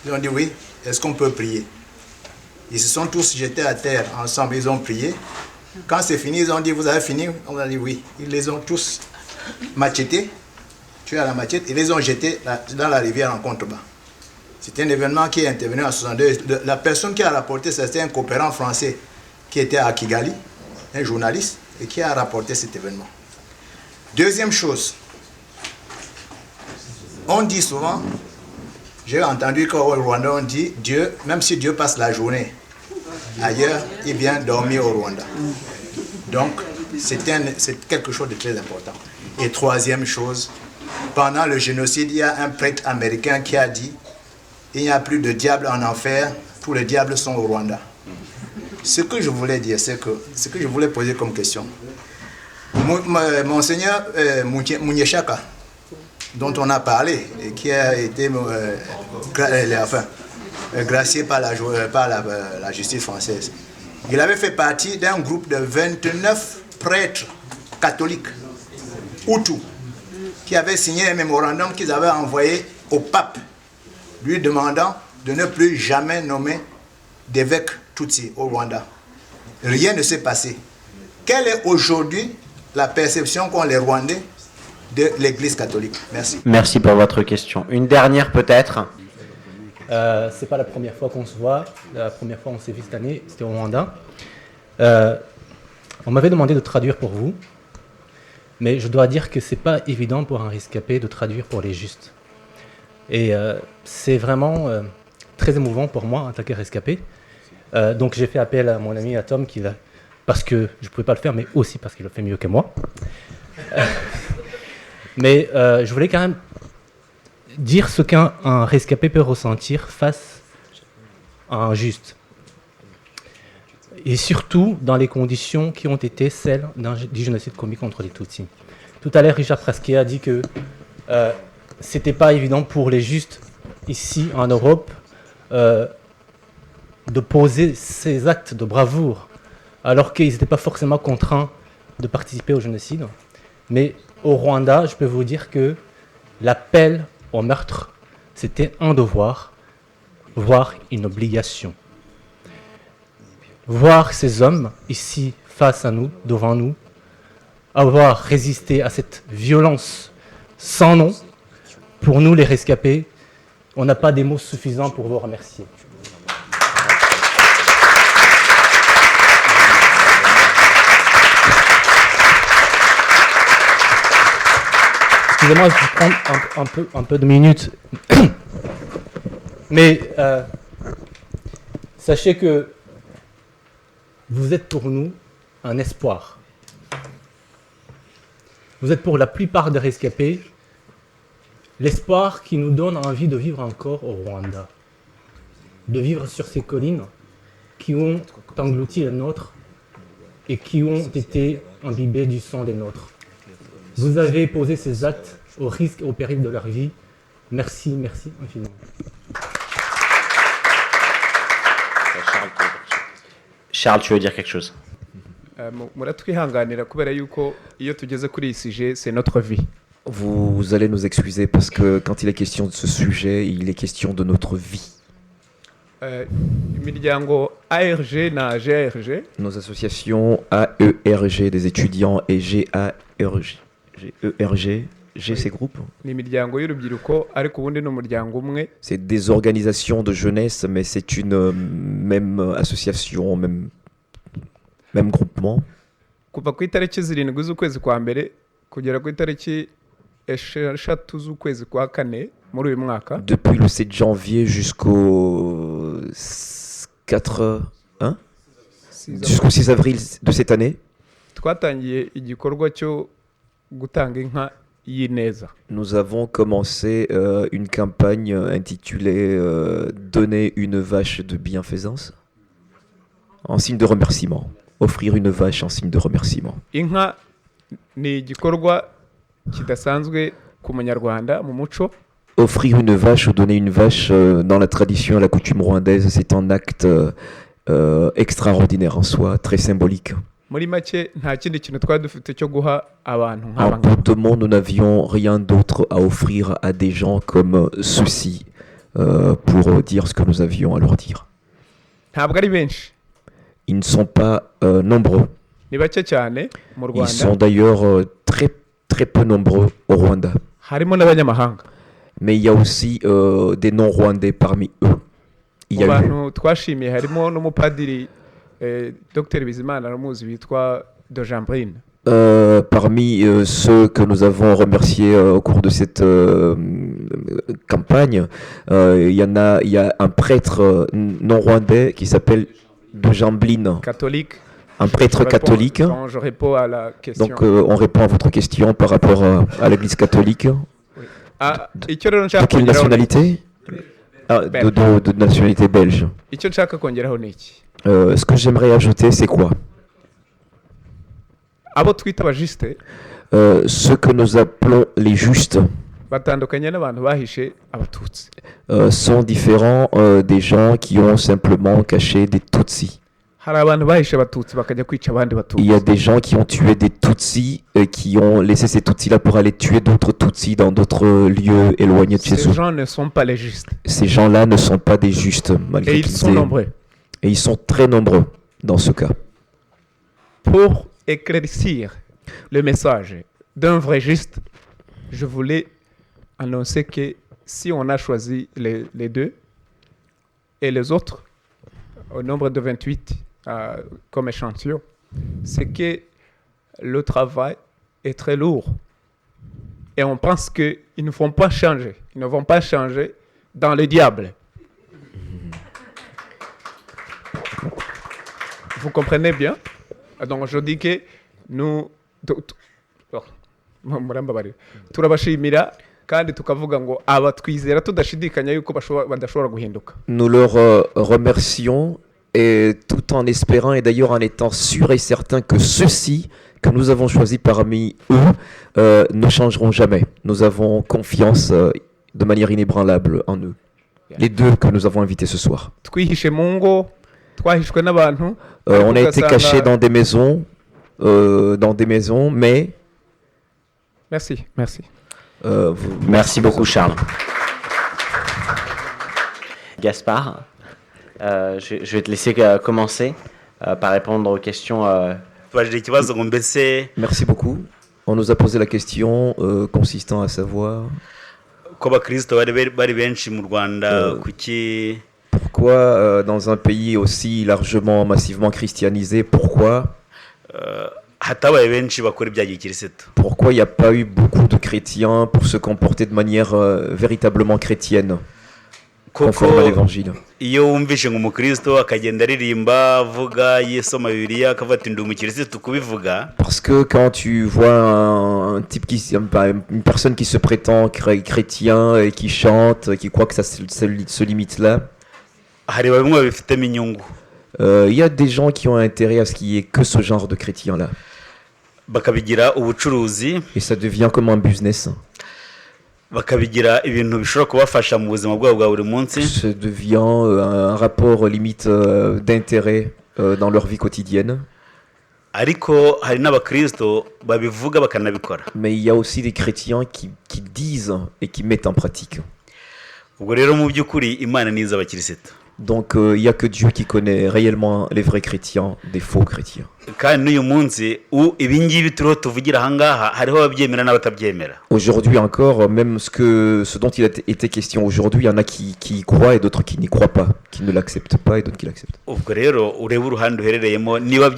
Ils ont dit oui, est-ce qu'on peut prier? Ils se sont tous jetés à terre ensemble, ils ont prié. Quand c'est fini, ils ont dit, vous avez fini? On a dit oui. Ils les ont tous machetés, tués à la machette, et les ont jetés dans la rivière en contrebas. C'était un événement qui est intervenu en 62. La personne qui a rapporté ça, c'était un coopérant français qui était à Kigali, un journaliste, et qui a rapporté cet événement. Deuxième chose, on dit souvent, j'ai entendu qu'au Rwanda, on dit, Dieu, même si Dieu passe la journée ailleurs, il vient dormir au Rwanda. Donc, c'est quelque chose de très important. Et troisième chose, pendant le génocide, il y a un prêtre américain qui a dit, il n'y a plus de diables en enfer, tous les diables sont au Rwanda. Ce que je voulais dire, c'est que ce que je voulais poser comme question, Monseigneur Munyeshaka, dont on a parlé et qui a été gracié par la justice française, il avait fait partie d'un groupe de 29 prêtres catholiques Hutus qui avaient signé un mémorandum qu'ils avaient envoyé au pape, lui demandant de ne plus jamais nommer d'évêque Tutsi au Rwanda. Rien ne s'est passé. Quelle est aujourd'hui la perception qu'ont les Rwandais de l'Église catholique? Merci. Merci pour votre question. Une dernière peut-être. C'est pas la première fois qu'on se voit. La première fois on s'est vu cette année, c'était au Rwanda. On m'avait demandé de traduire pour vous, mais je dois dire que c'est pas évident pour un rescapé de traduire pour les justes. Et c'est vraiment très émouvant pour moi en tant que rescapé. Donc j'ai fait appel à mon ami Tom, parce que je ne pouvais pas le faire, mais aussi parce qu'il le fait mieux que moi. Mais je voulais quand même dire ce qu'un rescapé peut ressentir face à un juste. Et surtout dans les conditions qui ont été celles du génocide commis contre les Tutsis. Tout à l'heure, Richard Prasquet a dit que c'était pas évident pour les justes ici en Europe de poser ces actes de bravoure, alors qu'ils n'étaient pas forcément contraints de participer au génocide. Mais au Rwanda, je peux vous dire que l'appel au meurtre, c'était un devoir, voire une obligation. Voir ces hommes ici, face à nous, devant nous, avoir résisté à cette violence sans nom, pour nous les rescapés, on n'a pas des mots suffisants pour vous remercier. Excusez-moi, je vais prendre un peu de minutes. Mais sachez que vous êtes pour nous un espoir. Vous êtes pour la plupart des rescapés l'espoir qui nous donne envie de vivre encore au Rwanda. De vivre sur ces collines qui ont englouti les nôtres et qui ont été imbibées du sang des nôtres. Vous avez posé ces actes au risque et au péril de leur vie. Merci, merci infiniment. Charles, tu veux dire quelque chose? muratwihanganira kubera yuko iyo tugeze kuri iyi sujet, c'est notre vie. Vous allez nous excuser parce que quand il est question de ce sujet, il est question de notre vie. imiryango ARG na GARG Nos associations AERG des étudiants et GERG, ces groupes, ni imiryango y'urubyiruko ariko ubundi ni umuryango umwe. c'est des organisations de jeunesse, mais c'est une même association, même groupement. Kuva ku itariki 7 z'ukwezi kwa mbere kugera ku itariki 6 z'ukwezi kwa kane muri uyu mwaka, Depuis le 7 janvier jusqu'au 6 avril de cette année, twatangiye igikorwa cyo gutanga inka y'ineza. nous avons commencé une campagne intitulée Donner une vache de bienfaisance en signe de remerciement. Offrir une vache en signe de remerciement. Inka ni igikorwa kidasanzwe ku munyarwanda mu muco. Offrir une vache ou donner une vache dans la tradition et la coutume rwandaise, c'est un acte extraordinaire en soi, très symbolique. Muri make nta kindi kintu twari dufite cyo guha abantu En nk'aba bout de monde, nous n'avions rien d'autre à offrir à des gens comme ceux-ci pour dire ce que nous avions à leur dire. ntabwo ari benshi, Ils ne sont pas nombreux. ni bake cyane mu Ils sont Rwanda, d'ailleurs très peu nombreux au Rwanda. harimo n'abanyamahanga. Mais il y a aussi des non-rwandais parmi eux. Il y Mu a eu bantu twashimiye harimo n'umupadiri Dr Bizimana aramuzi witwa de Jambrine. parmi ceux que nous avons remerciés au cours de cette campagne, il y a un prêtre non-rwandais qui s'appelle de Jamblin, Catholique. un prêtre catholique. Quand je réponds à la question. Donc on répond à votre question par rapport à l'église catholique. icyo rero De nshaka quelle kongeraho nationalité? De nationalité belge. icyo nshaka kongeraho ni iki? Ce que j'aimerais ajouter, c'est quoi? Abo twita abajiste Ce que nous appelons les justes batandukanye n'abantu bahishe abatutsi. sont différents des gens qui ont simplement caché des Tutsis. Hari abantu bahishe abatutsi bakajya kwica abandi Il y a batutsi. des gens qui ont tué des Tutsis et qui ont laissé ces Tutsis-là pour aller tuer d'autres Tutsis dans d'autres lieux éloignés de chez Ces eux. gens ne sont pas les justes. Ces gens-là ne sont pas des justes, malgré Et ils qu'ils sont aient- nombreux. Et ils sont très nombreux dans ce cas. Pour éclaircir le message d'un vrai juste, je voulais annoncer que si on a choisi les deux et les autres, au nombre de 28 comme échantillon, c'est que le travail est très lourd. Et on pense qu'ils ne vont pas changer. Ils ne vont pas changer dans le diable. Vous comprenez bien? Donc je dis que nous murambabarira turabashimira kandi tukavuga ngo aba twizera tudashidikanya yuko badashobora guhinduka. Nous leur remercions et tout en espérant et d'ailleurs en étant sûrs et certains que ceux-ci que nous avons choisis parmi eux ne changeront jamais. Nous avons confiance de manière inébranlable en eux. Les deux que nous avons invités ce soir. Twihishe mu ngo, twahishwe n'abantu. On a été cachés dans des maisons, mais... Merci, merci. Merci beaucoup, Charles. Gaspard, je vais te laisser commencer par répondre aux questions. Merci beaucoup. On nous a posé la question consistant à savoir pourquoi dans un pays aussi largement, massivement christianisé, pourquoi il n'y a pas eu beaucoup de chrétiens pour se comporter de manière véritablement chrétienne, conforme à l'évangile. iyo wumvishe nk'umukristo akagenda aririmba avuga yesoma bibiliya akavuga ati ndi umukirisitu kubivuga. Parce que quand tu vois un type une personne qui se prétend chrétien et qui chante, qui croit que ça se limite là, hari bamwe babifitemo inyungu. Il y a des gens qui ont intérêt à ce qu'il y ait que ce genre de chrétiens là. Bakabigira ubucuruzi. Et ça devient comme un business. Bakabigira ibintu bishobora kubafasha mu buzima bwabo bwa buri munsi. Ça devient un rapport limite d'intérêt dans leur vie quotidienne. Ariko hari n'abakristo babivuga bakanabikora. Mais il y a aussi des chrétiens qui disent et qui mettent en pratique. Ubwo rero mu by'ukuri Imana niza abakirisitu. Donc il n'y a que Dieu qui connaît réellement les vrais chrétiens des faux chrétiens. kandi n'uyu munsi ibingibi turiho tuvugira ahangaha hariho ababyemera n'abatabyemera. Aujourd'hui encore, même ce dont il a été question aujourd'hui, il y en a qui y croient et d'autres qui n'y croient pas, qui ne l'acceptent pas et d'autres qui l'acceptent. Ubwo rero ureba uruhande uherereyemo niba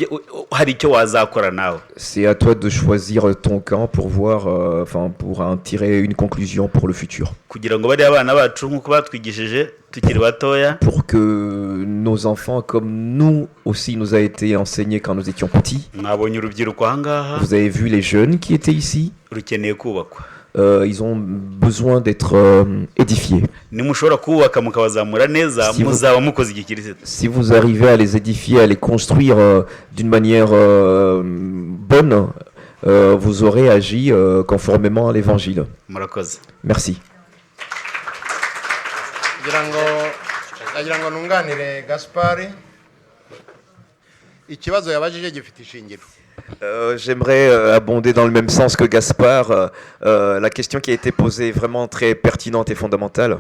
hari icyo wazakora nawe. C'est à toi de choisir ton camp pour voir, pour en tirer une conclusion pour le futur. Kugira ngo bari abana bacu nk'uko batwigishije tukiri batoya. Pour que nos enfants, comme nous aussi nous a été enseigné quand nous étions petits. Mwabonye urubyiruko ahangaha. Vous avez vu les jeunes qui étaient ici. Rukeneye kubakwa. Ils ont besoin d'être édifiés. Nimushobora kubaka mukabazamura neza muzaba mukoze igikirisitu. Si vous arrivez à les édifier, à les construire d'une manière bonne, vous aurez agi conformément à l'évangile. Murakoze. Merci. nagira ngo nunganire Gaspard ikibazo yabajije gifite ishingiro. J'aimerais abonder dans le même sens que Gaspard. La question qui a été posée est vraiment très pertinente et fondamentale.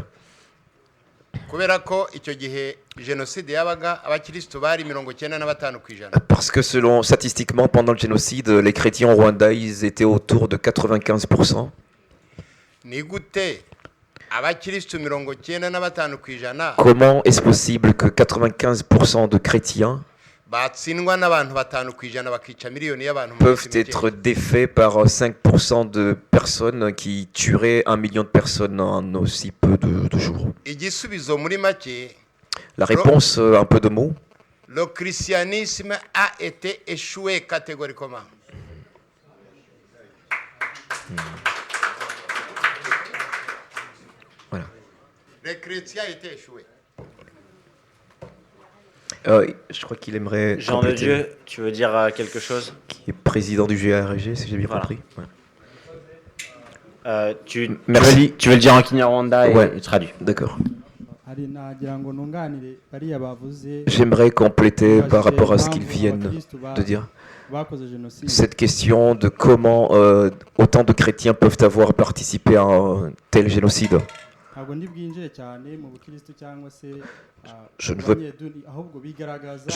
Kubera ko icyo gihe jenoside yabaga abakristo bari 95%. Parce que statistiquement, pendant le génocide, les chrétiens au Rwanda, ils étaient autour de 95%. Ni gute abakristo 95%? Comment est-ce possible que 95% de chrétiens peuvent être défaits par 5% de personnes qui tueraient 1 million de personnes en aussi peu de jours? La réponse, un peu de mots. Le christianisme a été échoué catégoriquement. Voilà. Le chrétien a été échoué. Je crois qu'il aimerait. Jean de Dieu, tu veux dire quelque chose? Qui est président du GARG, si j'ai bien compris. Ouais. Tu veux le dire en Kinyarwanda et traduit. D'accord. J'aimerais compléter par rapport à ce qu'ils viennent de dire. Cette question de comment autant de chrétiens peuvent avoir participé à un tel génocide. Je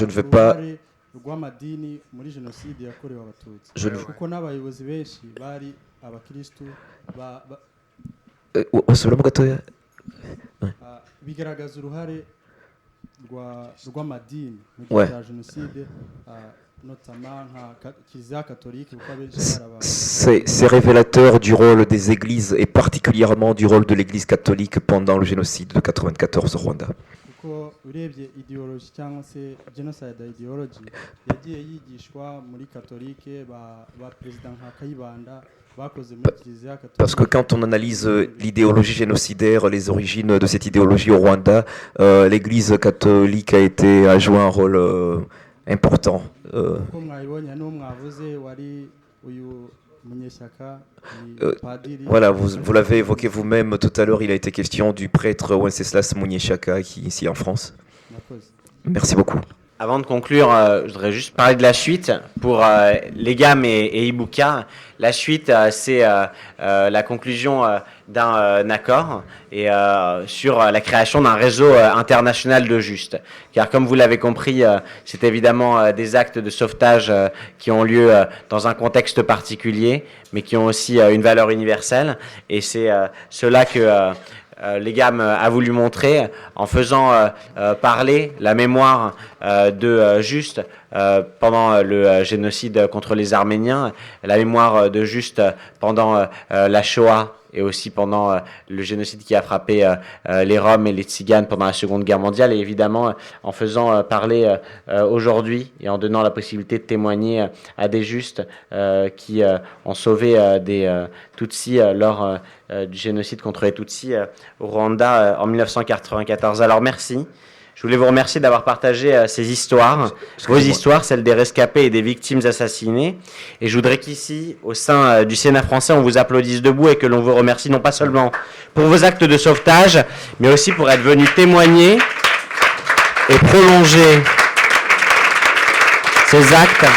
ne veux pas. C'est révélateur du rôle des églises et particulièrement du rôle de l'église catholique pendant le génocide de 94 au Rwanda. Parce que quand on analyse l'idéologie génocidaire, les origines de cette idéologie au Rwanda, l'église catholique a joué un rôle important. Voilà, vous l'avez évoqué vous-même tout à l'heure, il a été question du prêtre Wenceslas Munyeshaka qui est ici en France. Merci beaucoup. Avant de conclure, je voudrais juste parler de la suite pour Legam et Ibuka. La suite, c'est la conclusion d'un accord et sur la création d'un réseau international de justes. Car comme vous l'avez compris, c'est évidemment des actes de sauvetage qui ont lieu dans un contexte particulier, mais qui ont aussi une valeur universelle. Et c'est cela que Legam a voulu montrer en faisant parler la mémoire de Juste pendant le génocide contre les Arméniens, la mémoire de Juste pendant la Shoah et aussi pendant le génocide qui a frappé les Roms et les Tziganes pendant la Seconde Guerre mondiale, et évidemment en faisant parler aujourd'hui et en donnant la possibilité de témoigner à des justes qui ont sauvé des Tutsis lors du génocide contre les Tutsis au Rwanda en 1994. Alors merci. Je voulais vous remercier d'avoir partagé ces histoires, vos histoires, celles des rescapés et des victimes assassinées. Et je voudrais qu'ici, au sein du Sénat français, on vous applaudisse debout et que l'on vous remercie non pas seulement pour vos actes de sauvetage, mais aussi pour être venus témoigner et prolonger ces actes